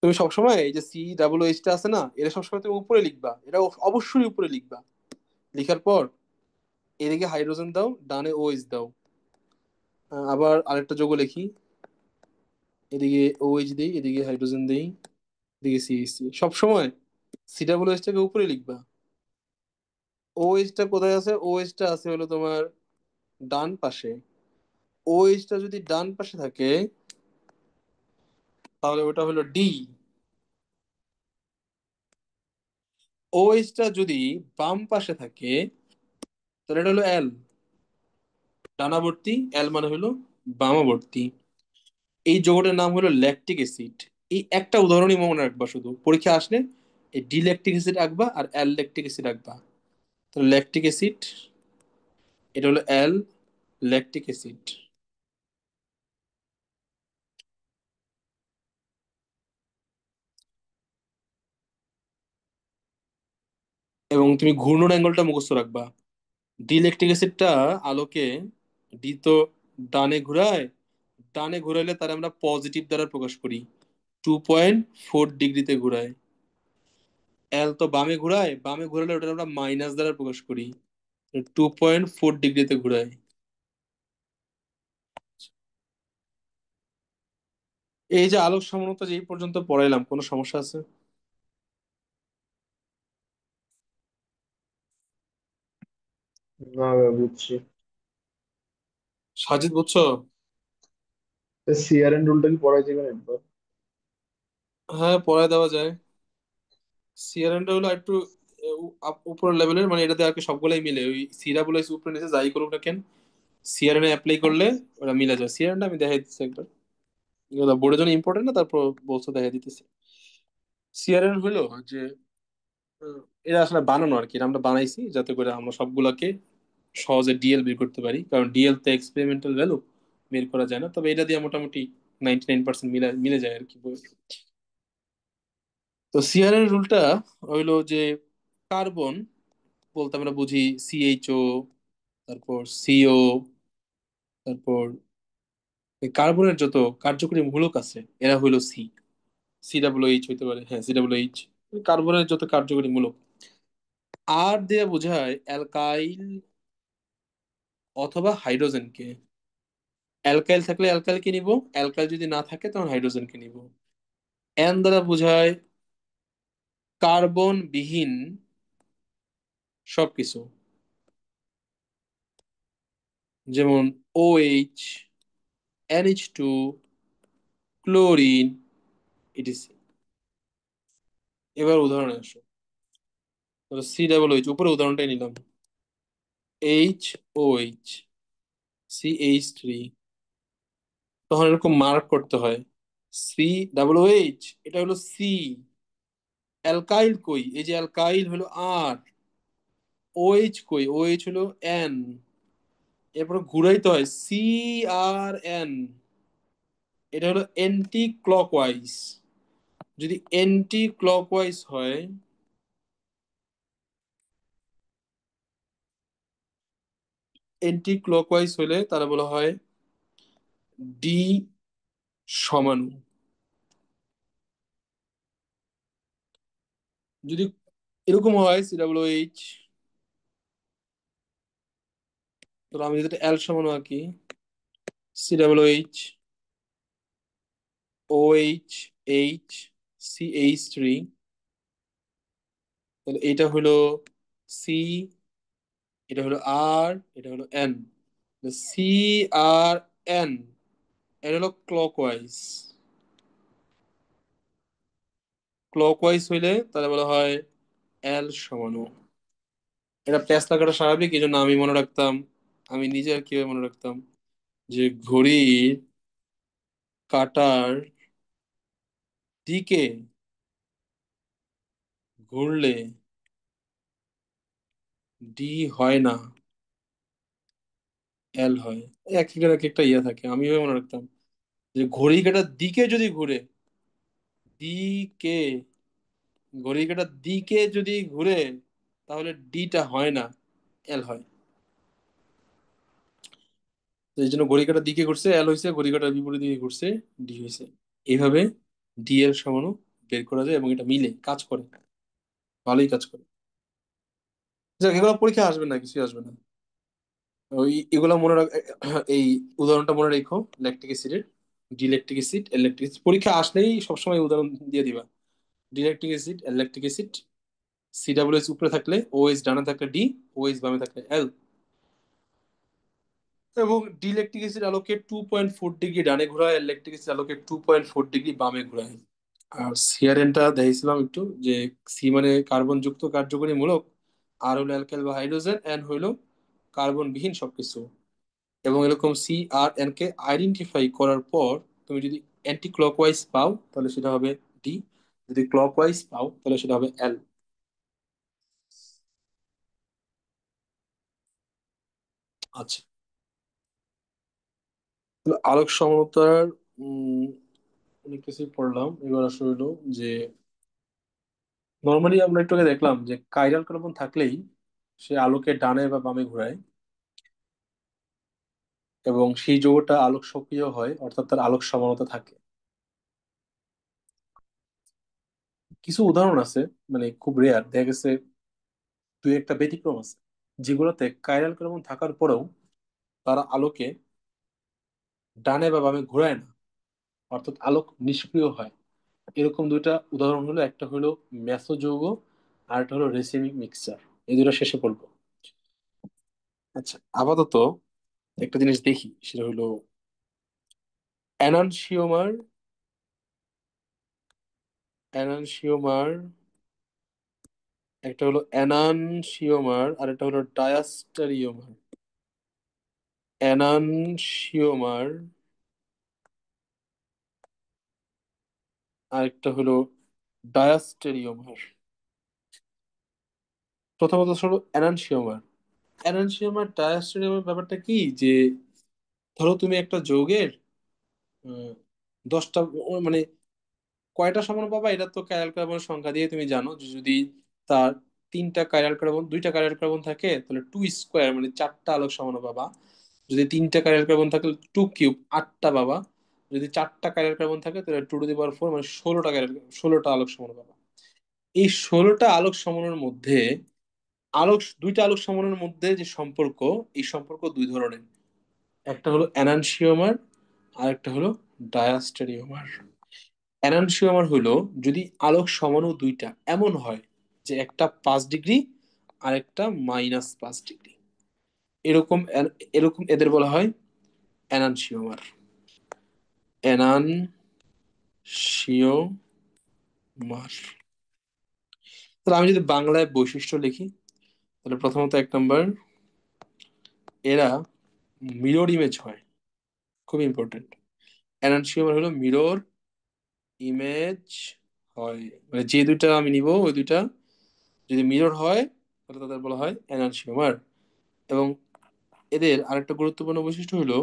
তুমি সবসময় এই যে COOH টা আছে না, এটা সবসময় তুমি উপরে লিখবা, এটা অবশ্যই উপরে লিখবা। লিখার পর এদিকে হাইড্রোজেন দাও, ডানে OH দাও। আবার আরেকটা যৌগ লিখি, এদিকে OH দিই, এদিকে হাইড্রোজেন দিই, এদিকে CH3। সবসময় COOH টাকে উপরে লিখবা। OH টা কোথায় আছে? OH টা আছে হলো তোমার ডান পাশে। OH টা যদি ডান পাশে থাকে তাহলে ওটা হলো ডি। OH টা যদি বাম পাশে থাকে তাহলে এটা হলো এল, ডানাবর্তী। এল মানে হলো বামাবর্তী। এই যৌগটার নাম হলো ল্যাকটিক অ্যাসিড। এই একটা উদাহরণই মনে রাখবা, শুধু পরীক্ষা আসলে এই ডি ল্যাকটিক অ্যাসিড রাখবা আর এল ল্যাকটিক অ্যাসিড রাখবা। তো ল্যাকটিক অ্যাসিড, এটা হলো এল ল্যাকটিক অ্যাসিড। এবং তুমি ঘূর্ণন অ্যাঙ্গেলটা মুখস্থ রাখবা। ডি ল্যাকটিক অ্যাসিডটা আলোকে, ডি তো ডানে ঘুরায়, ডানে ঘুরাইলে তার আমরা পজিটিভ দ্বারা প্রকাশ করি, 2.4 ডিগ্রিতে ঘুরায়। এল তো বামে ঘুরায়, বামে ঘুরালে ওটা আমরা মাইনাস দ্বারা প্রকাশ করি, 2.4 ডিগ্রিতে ঘুরায়। এই যে আলোক সমানুতা যে এই পর্যন্ত পড়াইলাম, কোনো সমস্যা আছে? না, বুঝছি। সাজিদ বুঝছো? সিআরএন রুলটা কি পড়াই যাবেন একবার? হ্যাঁ, পড়ায় দেওয়া যায়। সিআরএনটা হলো একটু উপরের লেভেলের, মানে এটাতে আর কি সবগুলাই মিলে, ওই সিরা বলে উপরে নিচে যাই করুক না কেন, সিআরএন এ অ্যাপ্লাই করলে ওরা মিলে যায়। সিআরএনটা আমি দেখাই দিচ্ছি একবার, এগুলো বোর্ডের জন্য ইম্পর্টেন্ট না, তারপর বলছো দেখা দিতেছি। সিআরএন হলো যে আহ, এটা আসলে বানানো আর কি, এটা আমরা বানাইছি যাতে করে আমরা সবগুলোকে সহজে ডিএল বের করতে পারি, কারণ ডিএল তো এক্সপেরিমেন্টাল ভ্যালু, বের করা যায় না, তবে এটা দিয়ে মোটামুটি 99% মিলে মিলে যায় আর কি বই। তো সিআরএন রুলটা হইলো যে কার্বন বলতে আমরা বুঝি CHO, তারপর CO, তারপর এই কার্বনের যত কার্যকরী মূলক আছে এরা হইলো সি। COOH হইতে পারে, হ্যাঁ COOH। কার্বনের যত কার্যকরী মূলক। আর দিয়ে বোঝায় অ্যালকাইল অথবা হাইড্রোজেনকে। অ্যালকাইল থাকলে অ্যালকাইলকে নিব, অ্যালকাইল যদি না থাকে তখন হাইড্রোজেনকে নিব। এন দ্বারা বোঝায় কার্বন বিহীন সবকিছু, যেমন OH, NH2, ক্লোরিন, ইটিসি। এবার উদাহরণে আসো। COOH উপরে উদাহরণটাই নিলাম। HOH, CH3, তখন এরকম মার্ক করতে হয়। COOH, এটা হলো সি। অ্যালকাইল কই, এই যে অ্যালকাইল হলো আর। OH কই, OH হলো এন। এরপর ঘুরাইতে হয় CRN, এটা হলো এন্টি ক্লকওয়াইজ। যদি এন্টি ক্লকওয়াইজ হয়, এন্টি ক্লকওয়াইজ হলে তারা বলা হয় ডি সমাণু। যদি এরকম হয় COOH, তো আমি যদি এল সমাণু আঁকি, COOH, OH, CH3, তাহলে এটা হলো সি, এটা হলো আর, এটা হলো এন। CRN, এটা হলো ক্লকওয়াইজ। ক্লকওয়াইজ হইলে তাহলে বলা হয় এল সমাণু। এটা প্যাচ লাগাটা স্বাভাবিক, এই জন্য আমি মনে রাখতাম, আমি নিজে আর কিভাবে মনে রাখতাম, যে ঘড়ির কাঁটার দিকে ঘুরলে ডি হয় না, এল হয়। এক একটা এক একটা ইয়ে থাকে, আমি এভাবে মনে রাখতাম যে ঘড়ি কাঁটার দিকে যদি ঘুরে, দিকে, ঘড়ি কাঁটার দিকে যদি ঘুরে, তাহলে ডিটা হয় না, এল হয়। তো এই জন্য ঘড়ি কাঁটার দিকে ঘুরছে এল হয়েছে, ঘড়ি কাঁটার বিপরীত দিকে ঘুরছে ডি হয়েছে। এইভাবে ডি এর সমাণু বের করা যায় এবং এটা মিলে কাজ করে, ভালোই কাজ করে। যাক, এগুলো পরীক্ষা আসবে না, কিছুই আসবে না। ওই এগুলো মনে রাখ, এই উদাহরণটা মনে রেখো, ল্যাকটিক অ্যাসিডের। ডিল্যাকটিক অ্যাসিড, ল্যাকটিক অ্যাসিড পরীক্ষা আসলেই সবসময় উদাহরণ দিয়ে দিবা। ডিল্যাকটিক অ্যাসিড, ল্যাকটিক অ্যাসিড, COOH উপরে থাকলে, OH ডানে থাকলে ডি, OH বামে থাকলে এল। এবং ডিল্যাকটিক অ্যাসিড আলোকে 2.4 ডিগ্রি ডানে ঘোরায়, আর ল্যাকটিক অ্যাসিড আলোকে 2.4 ডিগ্রি বামে ঘোরায়। আর সিআরএনটা দেখেছিলাম একটু, যে সি মানে কার্বন যুক্ত কার্যকরী মূলক, আর হলো অ্যালকাইল বা হাইড্রোজেন, এন হইলো কার্বন বিহীন সবকিছু। এবং এরকম CRN কে আইডেন্টিফাই করার পর তুমি যদি অ্যান্টি ক্লকওয়াইজ পাও তাহলে সেটা হবে ডি, যদি ক্লকওয়াইজ পাও তাহলে সেটা হবে এল। আচ্ছা, তাহলে আলোক সমানুতার উম অনেক কিছুই পড়লাম। এবার আসলে হলো যে নর্মালি আমরা একটু আগে দেখলাম যে কাইরাল কার্বন থাকলেই সে আলোকে ডানে বা বামে ঘোরায়, এবং সেই যৌগটা আলোক সক্রিয় হয়, অর্থাৎ তার আলোক সমানতা থাকে। কিছু উদাহরণ আছে, মানে খুব রেয়ার, দেখা গেছে দুই একটা ব্যতিক্রম আছে যেগুলোতে কাইরাল কার্বন থাকার পরেও তারা আলোকে ডানে বা বামে ঘোরায় না, অর্থাৎ আলোক নিষ্ক্রিয় হয়। এরকম দুইটা উদাহরণ হলো, একটা হলো মেসো যৌগ, আর একটা হলো রেসিমিক মিক্সচার। এই দুটো শেষে বলবো। আচ্ছা, আপাতত একটা জিনিস দেখি, সেটা হলো অ্যানানসিওমার, অ্যানানসিওমার, একটা হলো অ্যানানসিওমার আর একটা হলো ডায়াস্টারিওমার। অ্যানানসিওমার আর একটা হলো ডায়াস্টেরিওমার। প্রথমত হলো অ্যানানসিওমার। অ্যানানসিওমার ডায়াস্টেরিওমার ব্যাপারটা কি, যে ধরো তুমি একটা যৌগের আহ, 10টা, মানে কয়টা সমান পাবা এটা তো কাইরাল কার্বনের সংখ্যা দিয়ে তুমি জানো, যে যদি তার 3টা কাইরাল কার্বন, 2টা কাইরাল কার্বন থাকে তাহলে 2 স্কোয়ার মানে 4টা আলোক সমান পাবা। যদি তিনটা কাইরাল কার্বন থাকে 2 কিউব, 8টা বাবা। যদি 4টা কাইরাল কার্বন থাকে তাহলে 2 টু দি পাওয়ার 4, মানে 16টা আলোক সমান পাবা। এই 16টা আলোক সমানুর মধ্যে দুইটা আলোক সমানুর মধ্যে যে সম্পর্ক, এই সম্পর্ক দুই ধরনের। একটা হলো এনানসিওমার, আর একটা হলো ডায়াস্টেরিওমার। এনানসিওমার হলো যদি আলোক সমাণু দুইটা এমন হয় যে একটা 5 ডিগ্রি আর একটা -5 ডিগ্রি, এরকম এরকম এদের বলা হয় এনানসিওমার। এনানসিওমার। তাহলে আমি যদি বাংলায় বৈশিষ্ট্য লিখি, তাহলে প্রথমত 1 নম্বর, এরা মিরর ইমেজ হয়, খুব ইম্পর্টেন্ট। এনানসিওমার হলো মিরর ইমেজ হয়, মানে যে দুইটা আমি নিব ওই দুইটা যদি মিরর হয় তাহলে তাদের বলা হয় এনানসিওমার। এবং এদের আরেকটা গুরুত্বপূর্ণ বৈশিষ্ট্য হলো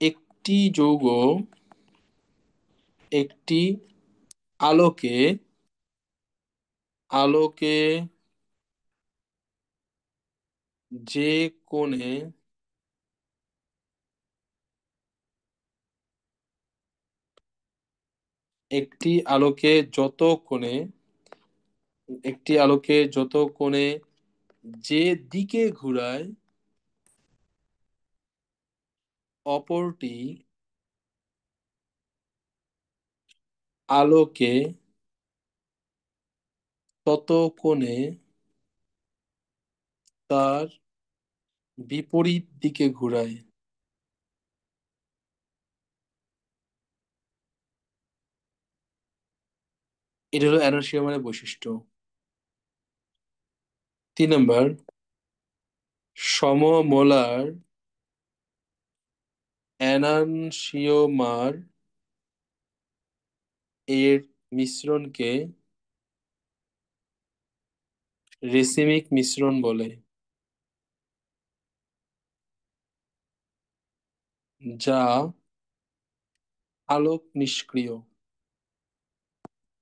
একটি যৌগ একটি আলোকে আলোকে যে কোণে একটি আলোকে যত কোণে একটি আলোকে যত কোণে যে দিকে ঘুরায়, অপরটি আলোকে তত কোণে তার বিপরীত দিকে ঘুরায়। এটা হলো অ্যানোসিওমারের বৈশিষ্ট্য। 3 নম্বর, সমমোলার অ্যানানসিওমার এর মিশ্রণকে রেসিমিক মিশ্রণ বলে, যা আলোক নিষ্ক্রিয়।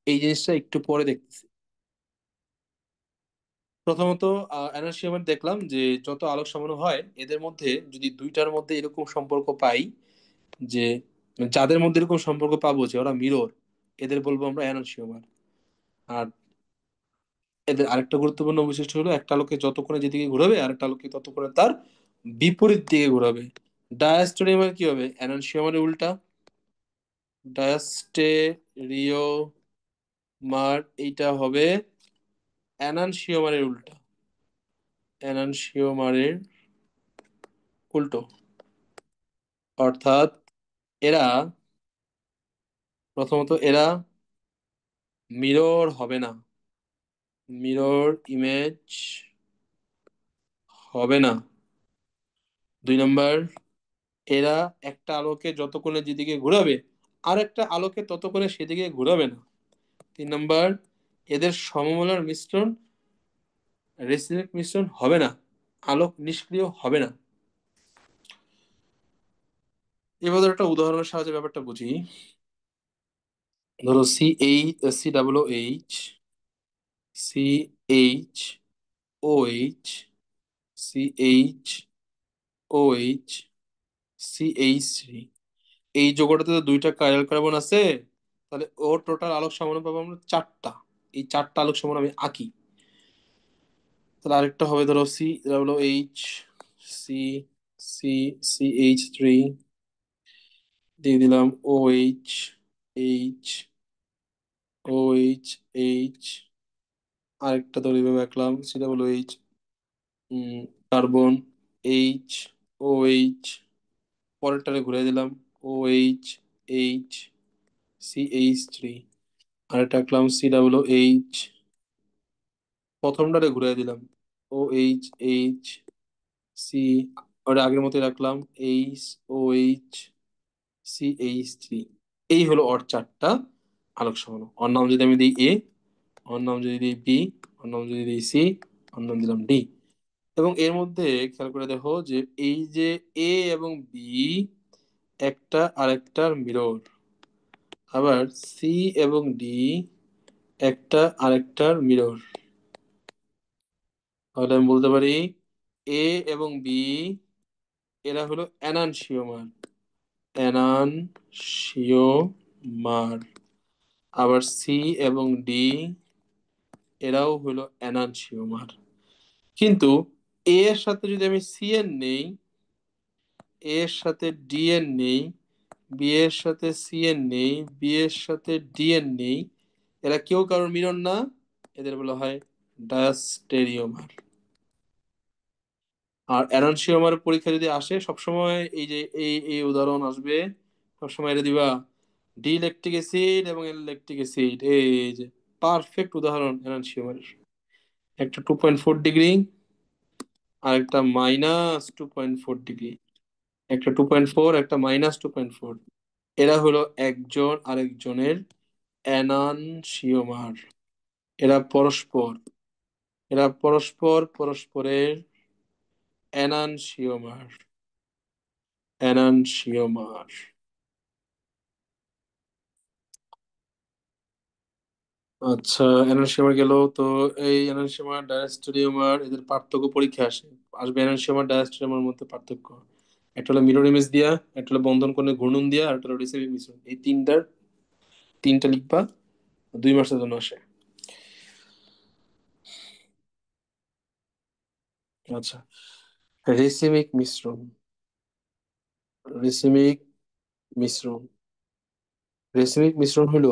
এই জিনিসটা একটু পরে দেখতেছি। প্রথমত অ্যানানসিওমার দেখলাম যে যত আলোক সমাণু হয় এদের মধ্যে যদি দুইটার মধ্যে এরকম সম্পর্ক পাই, যে যাদের মধ্যে এরকম সম্পর্ক পাবো যে ওরা মিরর, এদের বলবো আমরা অ্যানানসিওমার। আর এদের আরেকটা গুরুত্বপূর্ণ বৈশিষ্ট্য হলো একটা আলোকে যতক্ষণে যেদিকে ঘোরাবে আরেকটা আলোকে ততক্ষণে তার বিপরীত দিকে ঘোরাবে। ডায়াস্টেরিওমার কি হবে? অ্যানানসিওমারের উল্টা। ডায়াস্টেরিওমার এইটা হবে অ্যানানসিওমারের উল্টা, অ্যানানসিওমারের উল্টো। অর্থাৎ এরা প্রথমত এরা মিরর হবে না, মিরর ইমেজ হবে না। 2 নম্বর, এরা একটা আলোকে যতক্ষণে যেদিকে ঘোরাবে আর একটা আলোকে ততক্ষণে সেদিকে ঘোরাবে না। 3 নম্বর, এদের সমমূলার মিশ্রণ রেসিমিক মিশ্রণ হবে না, আলোক নিষ্ক্রিয় হবে না। এবার ধরো একটা উদাহরণের সাহায্যে ব্যাপারটা বুঝি। ধরো CH3, এই যোগটাতে তো দুইটা কাইরাল কার্বন আছে, তাহলে ওর টোটাল আলোক সমান পাবো আমরা 4টা। এই 4টা আলোক সমান আমি আঁকি। তাহলে আরেকটা হবে ধরো সি সি CH3, দিয়ে দিলাম OH, আরেকটা ধরে এভাবে আঁকলাম CH, কার্বন OH, পরেরটারে ঘুরে দিলাম OH CH3, আরেকটা আঁকলাম CH, প্রথমটারে ঘুরে দিলাম OH, ওটা আগের মতোই রাখলাম OH CH3। এই হলো ওর 4টা আলোক সমাণু। ওর নাম যদি আমি দিই এ, ওর নাম যদি দিই বি, ওর নাম যদি দিই সি, ওর নাম দিলাম ডি। এবং এর মধ্যে খেয়াল করে দেখো যে এই যে এ এবং বি একটা আরেকটার মিরর, আবার সি এবং ডি একটা আরেকটার মিরর। তাহলে আমি বলতে পারি এ এবং বি এরা হলো এনানসিওমার। এনানসিওমার। আবার সি এবং ডি, এরাও হলো এনানসিওমার। কিন্তু এ এর সাথে যদি আমি সি এর নেই, এ এর সাথে ডি এর নেই, বি এর সাথে সি এর নেই, বি এর সাথে ডি এর নেই, এরা কেউ কারোর মিলন না, এদের বলা হয় ডায়াস্টেরিওমার। আর অ্যানানসিওমার পরীক্ষা যদি আসে সবসময় এই যে এই এই উদাহরণ আসবে, সবসময় এটা দিবা, ডি ল্যাকটিক অ্যাসিড এবং এল ল্যাকটিক অ্যাসিড, এই যে পারফেক্ট উদাহরণ অ্যানানসিওমারের। একটা 2.4 ডিগ্রি, আর একটা -2.4 ডিগ্রি। একটা 2.4, একটা -2.4। এরা হলো একজন আরেকজনের এনানসিওমার। এরা পরস্পর, এরা পরস্পর পরস্পরের এনানসিওমার। এনানসিওমার। আচ্ছা, এনানসিওমার গেল তো। এই এনানসিওমার ডায়াস্টেরিওমার এদের পার্থক্য পরীক্ষা আসে, আসবে এনানসিওমার ডায়াস্টেরিওমার মধ্যে পার্থক্য। একটা হলো মিরর ইমেজ দিয়া, একটা হলো বন্ধন কোণে ঘূর্ণন দিয়া, আর একটা হলো রিসিভিং মিশ্রণ। এই তিনটা লিখবা, 2 মাসের জন্য আসে। আচ্ছা, রেসিমিক মিশ্রণ। রেসিমিক মিশ্রণ। রেসিমিক মিশ্রণ হলো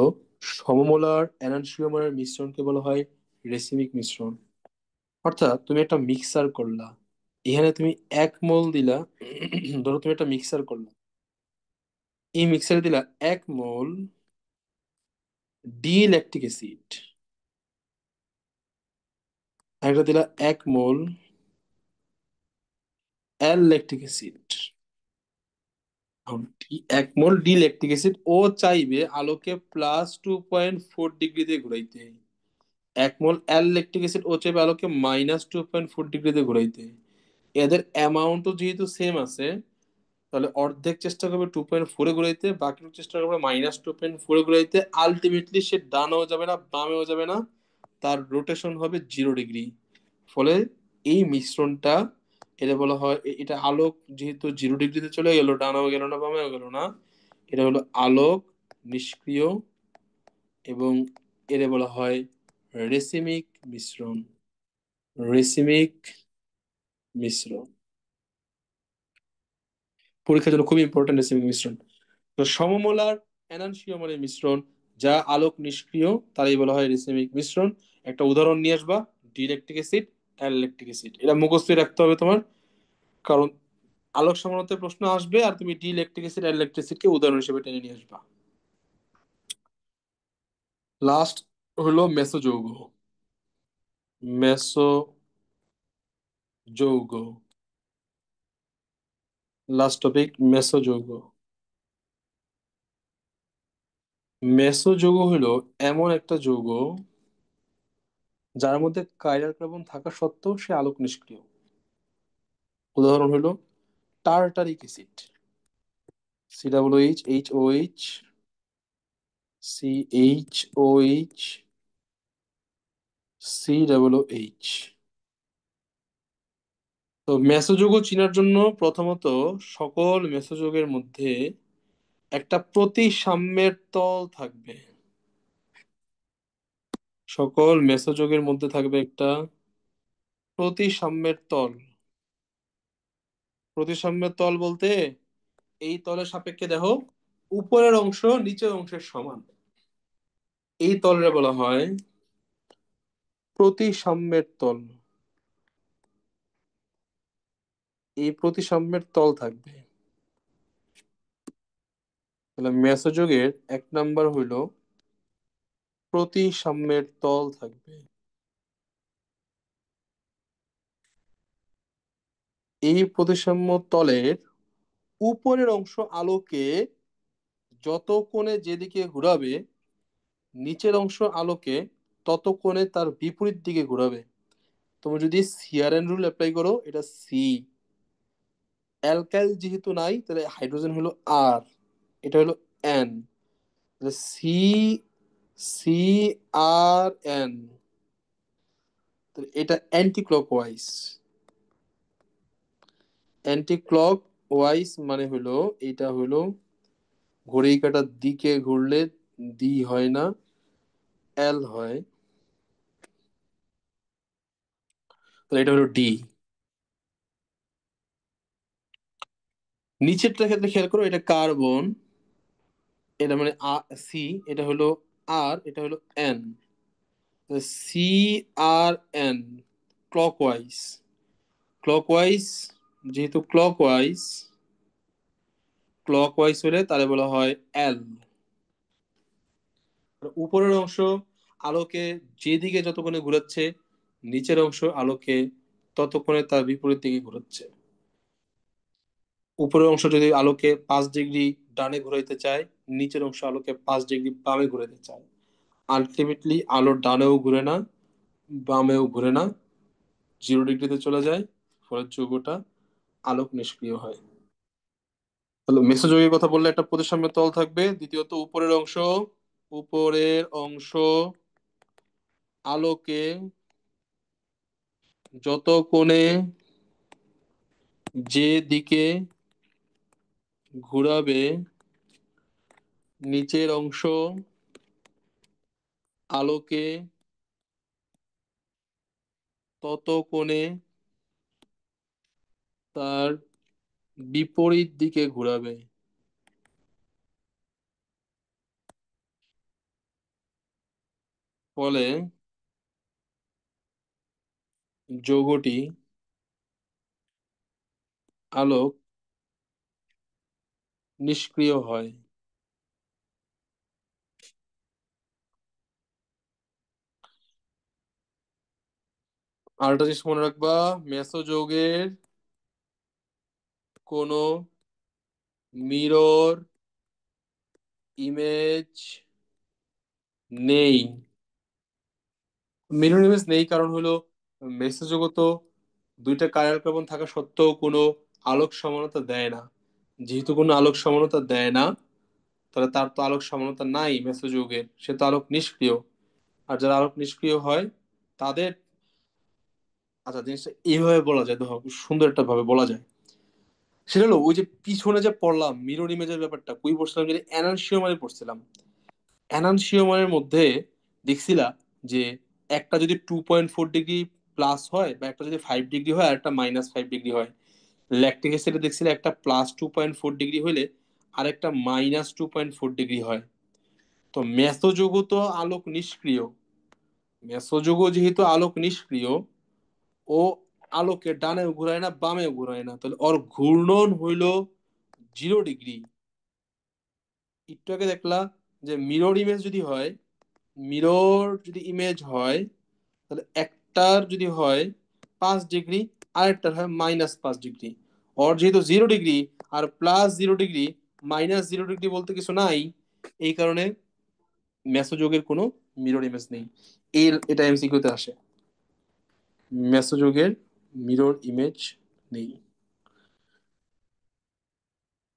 সমমোলার এনানসিওমারের মিশ্রণকে বলা হয় রেসিমিক মিশ্রণ। অর্থাৎ তুমি একটা মিক্সার করলা, এখানে তুমি 1 মোল দিলা। ধরো তুমি একটা মিক্সার করলা, এই মিক্সারে দিলা 1 মোল ডি ল্যাকটিক অ্যাসিড, আর একটা দিলা 1 মোল এল ল্যাকটিক অ্যাসিড। 1 মোল ডি ল্যাকটিক অ্যাসিড ও চাইবে আলোকে +2.4 ডিগ্রিতে ঘুরাইতে। 1 মোল এল ল্যাকটিক অ্যাসিড ও চাইবে আলোকে -2.4 ডিগ্রিতে ঘুরাইতে। এদের অ্যামাউন্টও যেহেতু সেম আছে, তাহলে অর্ধেক চেষ্টা করবে 2.4-এ ঘুরাইতে, বাকি চেষ্টা করবে -2.4-এ ঘুরাইতে। আলটিমেটলি সে ডানেও যাবে না, বামেও যাবে না, তার রোটেশন হবে 0 ডিগ্রি। ফলে এই মিশ্রণটা, এটা বলা হয় এটা আলোক যেহেতু 0 ডিগ্রিতে চলে গেল, ডানাও গেল না, বামেও গেল না, এটা হলো আলোক নিষ্ক্রিয়, এবং এর বলা হয় রেসিমিক মিশ্রণ। রেসিমিক মিশ্রণ পরীক্ষার জন্য খুবই ইম্পর্টেন্ট রেসিমিক মিশ্রণ। তো সমমোলার এনানসিওমারের মিশ্রণ যা আলোক নিষ্ক্রিয়, তারই বলা হয় রেসিমিক মিশ্রণ। একটা উদাহরণ নিয়ে আসবা, ডিইলেকট্রিক অ্যাসিড, অ্যাললেকট্রিক অ্যাসিড, এটা মুখস্থই রাখতে হবে তোমার। কারণ আলোক সমানুতে প্রশ্ন আসবে, আর তুমি ডিইলেকট্রিক অ্যাসিড, অ্যাললেকট্রিক অ্যাসিডকে উদাহরণ হিসেবে টেনে নিয়ে আসবা। লাস্ট হলো মেসোযৌগ। মেসোযৌগ। Last topic মেসোযৌগ। মেসোযৌগ হলো এমন একটা যৌগ যার মধ্যে কাইরাল কার্বন থাকা সত্ত্বেও সে আলোক নিষ্ক্রিয়। উদাহরণ হলো tartaric acid, COOH, CHOH, COOH। তো মেসোযৌগ চেনার জন্য প্রথমত সকল মেসোযৌগের মধ্যে একটা প্রতিসাম্যের তল থাকবে। সকল মেসোযৌগের মধ্যে থাকবে একটা প্রতিসাম্যের তল। প্রতিসাম্যের তল বলতে এই তলের সাপেক্ষে দেখো উপরের অংশ নিচের অংশের সমান, এই তলরে বলা হয় প্রতিসাম্যের তল। এই প্রতিসাম্যের তল থাকবে। তাহলে মেসোযোগের 1 নাম্বার হইল প্রতিসাম্যের তল থাকবে। এই প্রতিসাম্য তলের উপরের অংশ আলোকে যত কোণে যেদিকে ঘুরাবে, নিচের অংশ আলোকে তত কোণে তার বিপরীত দিকে ঘুরাবে। তুমি যদি সিআরএন রুল অ্যাপ্লাই করো, এটা সি। অ্যালকাইল যেহেতু নাই, তাহলে হাইড্রোজেন হলো আর, এটা হলো এন। সি, সি আর এন, এটা anti clockwise. Anti clock wise মানে হলো, এটা হলো ঘড়ি কাঁটার দিকে ঘুরলে ডি হয় না, এল হয়। তো এটা হলো ডি। নিচেরটার ক্ষেত্রে খেয়াল করো, এটা কার্বন, এটা মানে সি, এটা হলো আর, এটা হলো এন। সি আর এন, ক্লকওয়াইজ। ক্লকওয়াইজ, যেহেতু ক্লকওয়াইজ, ক্লকওয়াইজ হলে তাহলে বলা হয় এল। উপরের অংশ আলোকে যেদিকে যতক্ষণে ঘুরাচ্ছে, নিচের অংশ আলোকে ততক্ষণে তার বিপরীত দিকে ঘুরাচ্ছে। উপরের অংশ যদি আলোকে 5 ডিগ্রি ডানে ঘুরাইতে চায়, নিচের অংশ আলোকে 5 ডিগ্রি বামে ঘুরাইতে চায়। আলটিমেটলি আলো ডানেও ঘুরে না, বামেও ঘুরে না, 0 ডিগ্রিতে চলে যায়। ফলে যৌগটা আলোক নিষ্ক্রিয় হয়। তাহলে মেসোযৌগের কথা বললে একটা প্রতিসাম্য তল থাকবে। দ্বিতীয়ত উপরের অংশ, উপরের অংশ আলোকে যত কোণে যে দিকে ঘুরাবে, নিচের অংশ আলোকে তত কোণে তার বিপরীত দিকে ঘুরাবে। ফলে যৌগটি আলোক নিষ্ক্রিয় হয়। আরেকটা জিনিস মনে রাখবা, মেসো যৌগের কোনো মিরর ইমেজ নেই। মিরর ইমেজ নেই কারণ হলো মেসো যৌগ তো দুইটা কার্বন কার্বন থাকা সত্ত্বেও কোনো আলোক সমানতা দেয় না। যেহেতু কোনো আলোক সমানতা দেয় না, তাহলে তার তো আলোক সমানতা নাই মেসো যৌগের, সে তো আলোক নিষ্ক্রিয়। আর যারা আলোক নিষ্ক্রিয় হয় তাদের, আচ্ছা জিনিসটা এইভাবে বলা যায়, দেখো সুন্দর একটা ভাবে বলা যায়। সেটা হলো ওই যে পিছনে যে পড়লাম মিরর ইমেজের ব্যাপারটা, কই পড়ছিলাম যে এনানসিওমারে পড়ছিলাম। এনানসিওমারের মধ্যে দেখছিলা যে একটা যদি 2.4 ডিগ্রি প্লাস হয়, বা একটা যদি 5 ডিগ্রি হয়, আর একটা -5 ডিগ্রি হয়। ল্যাকটিক অ্যাসিডে দেখছিলে একটা +2.4 ডিগ্রি হলে আর একটা -2.4 ডিগ্রি হয়। তো মেসোযৌগ তো আলোক নিষ্ক্রিয়। মেসোযৌগ যেহেতু আলোক নিষ্ক্রিয়, ও আলোকে ডানেও ঘুরায় না, বামেও ঘুরায় না, তাহলে ওর ঘূর্ণন হইল 0 ডিগ্রি। একটু আগে দেখলা যে মিরর ইমেজ যদি হয়, মিরর যদি ইমেজ হয়, তাহলে একটার যদি হয় 5 ডিগ্রি, আরেকটার হয় -5 ডিগ্রি। ওর যেহেতু 0 ডিগ্রি, আর +0 ডিগ্রি, -0 ডিগ্রি বলতে কিছু নাই, এই কারণে মেসোযোগের কোনো মিরর ইমেজ নেই। এটা এমসিকিউতে আসে, মেসোযোগের মিরর ইমেজ নেই।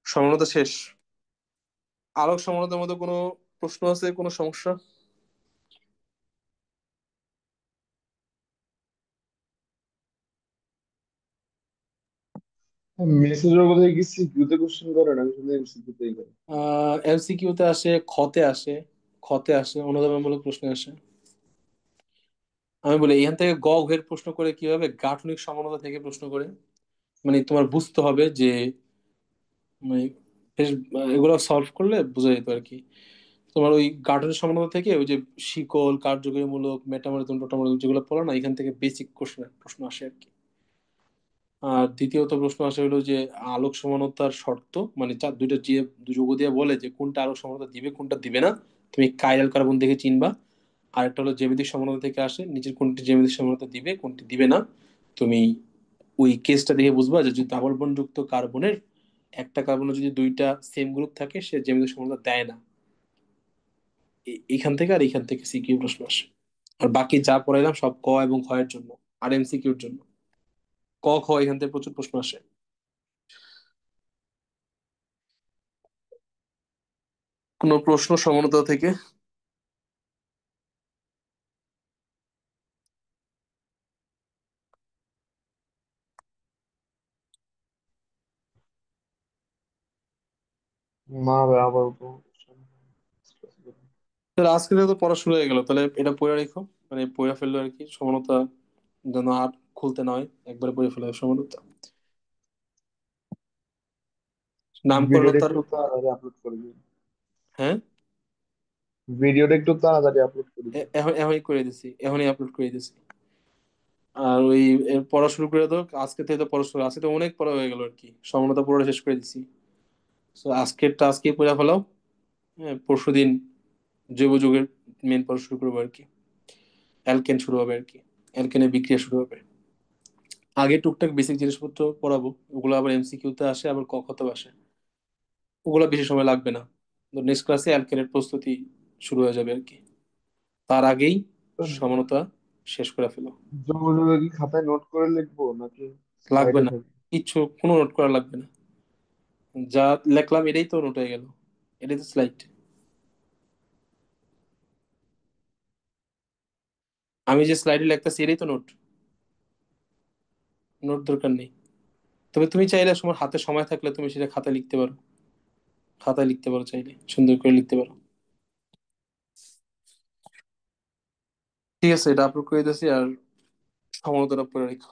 সমানতা শেষ। আলোক সমানতার মধ্যে কোনো প্রশ্ন আছে, কোনো সমস্যা? মেসেজের কথা কি সিকিউতে কোশ্চেন করে না, আমি শুধু এমসিকিউতেই করে। এমসিকিউতে আসে, খতে আসে, খতে আসে, অনুধাবনমূলক প্রশ্নে আসে। আমি বলি এখান থেকে গ ঘের প্রশ্ন করে কি হবে, গাঠনিক সমানতা থেকে প্রশ্ন করে। মানে তোমার বুঝতে হবে যে মানে বেশ, এগুলো সলভ করলে বোঝা যেত আর কি। তোমার ওই গাঠনিক সমানতা থেকে ওই যে শিকল, কার্যকরীমূলক, মেটামরিতম, টোটামূলক যেগুলো পড়ো না, এখান থেকে বেসিক প্রশ্ন প্রশ্ন আসে আর কি। আর দ্বিতীয়ত প্রশ্ন আসে হলো যে আলোক সমানতার শর্ত, মানে চার দুইটা যে যৌগ দিয়ে বলে যে কোনটা আলোক সমানতা দিবে কোনটা দিবে না, তুমি কাইরাল কার্বন দেখে চিনবা। আর একটা হলো জ্যামিতিক সমানতা থেকে আসে, নিচের কোনটি জ্যামিতিক সমানতা দিবে কোনটি দিবে না, তুমি ওই কেসটা দেখে বুঝবা যে যদি ডাবল বন্ড যুক্ত কার্বনের একটা কার্বনে যদি দুইটা সেম গ্রুপ থাকে, সে জ্যামিতিক সমানতা দেয় না। এখান থেকে আর এখান থেকে সিকিউ প্রশ্ন আসে। আর বাকি যা পড়াইলাম সব ক এবং খ এর জন্য, আর এমসিকিউর জন্য। ক খ এখান থেকে প্রচুর প্রশ্ন আসে। কোনো প্রশ্ন সমানতা থেকে? না ভাই, আবার তো তাহলে আজকে তো পড়া শুরু হয়ে গেল, তাহলে এটা পড়ে রেখো, মানে পড়ে ফেললো আর কি, সমানতা যেন আর খুলতে না হয়, একবারে পড়ে ফেলা হয় সমানতা। ভিডিওটা নামকরণতার। একটু তাড়াতাড়ি আপলোড করে দিন। হ্যাঁ, ভিডিওটা একটু তাড়াতাড়ি আপলোড করে দিন। এখন এখনই করে দিছি, এখনই আপলোড করে দিছি। আর ওই পড়া শুরু করে দাও, আজকে থেকে তো পড়া শুরু, আজকে তো অনেক পড়া হয়ে গেল আর কি, সমানতা পড়া শেষ করে দিছি। তো আজকেরটা আজকেই পড়ে ফেলাও। হ্যাঁ, পরশু দিন জৈব যুগের মেন পড়া শুরু করবো আর কি, অ্যালকেন শুরু হবে আর কি, অ্যালকেনের বিক্রিয়া শুরু হবে। আগে টুকটাক বেসিক জিনিসপত্র পড়াবো, ওগুলো আবার এমসিকিউ তে আসে, আবার ক খ তে আসে, ওগুলো বেশি সময় লাগবে না। নেক্সট ক্লাসে অ্যালকেনের প্রস্তুতি শুরু হয়ে যাবে আর কি, তার আগেই তো সমানতা শেষ করে ফেলো। জরুরি কি খাতায় নোট করে লিখবো নাকি লাগবে স্লাইডে না, থাকবে? কিচ্ছু কোনো নোট করা লাগবে না, যা লেখলাম এটাই তো নোট হয়ে গেল, এটাই তো স্লাইড। আমি যে স্লাইডে লিখতেছি এটাই তো নোট, নোট দরকার নেই। তবে তুমি চাইলে তোমার হাতে সময় থাকলে তুমি সেটা খাতায় লিখতে পারো, খাতায় লিখতে পারো, চাইলে সুন্দর করে লিখতে পারো। ঠিক আছে, এটা আপলোড করে দিয়েছি, আর সমালোচনা পড়ে রেখো।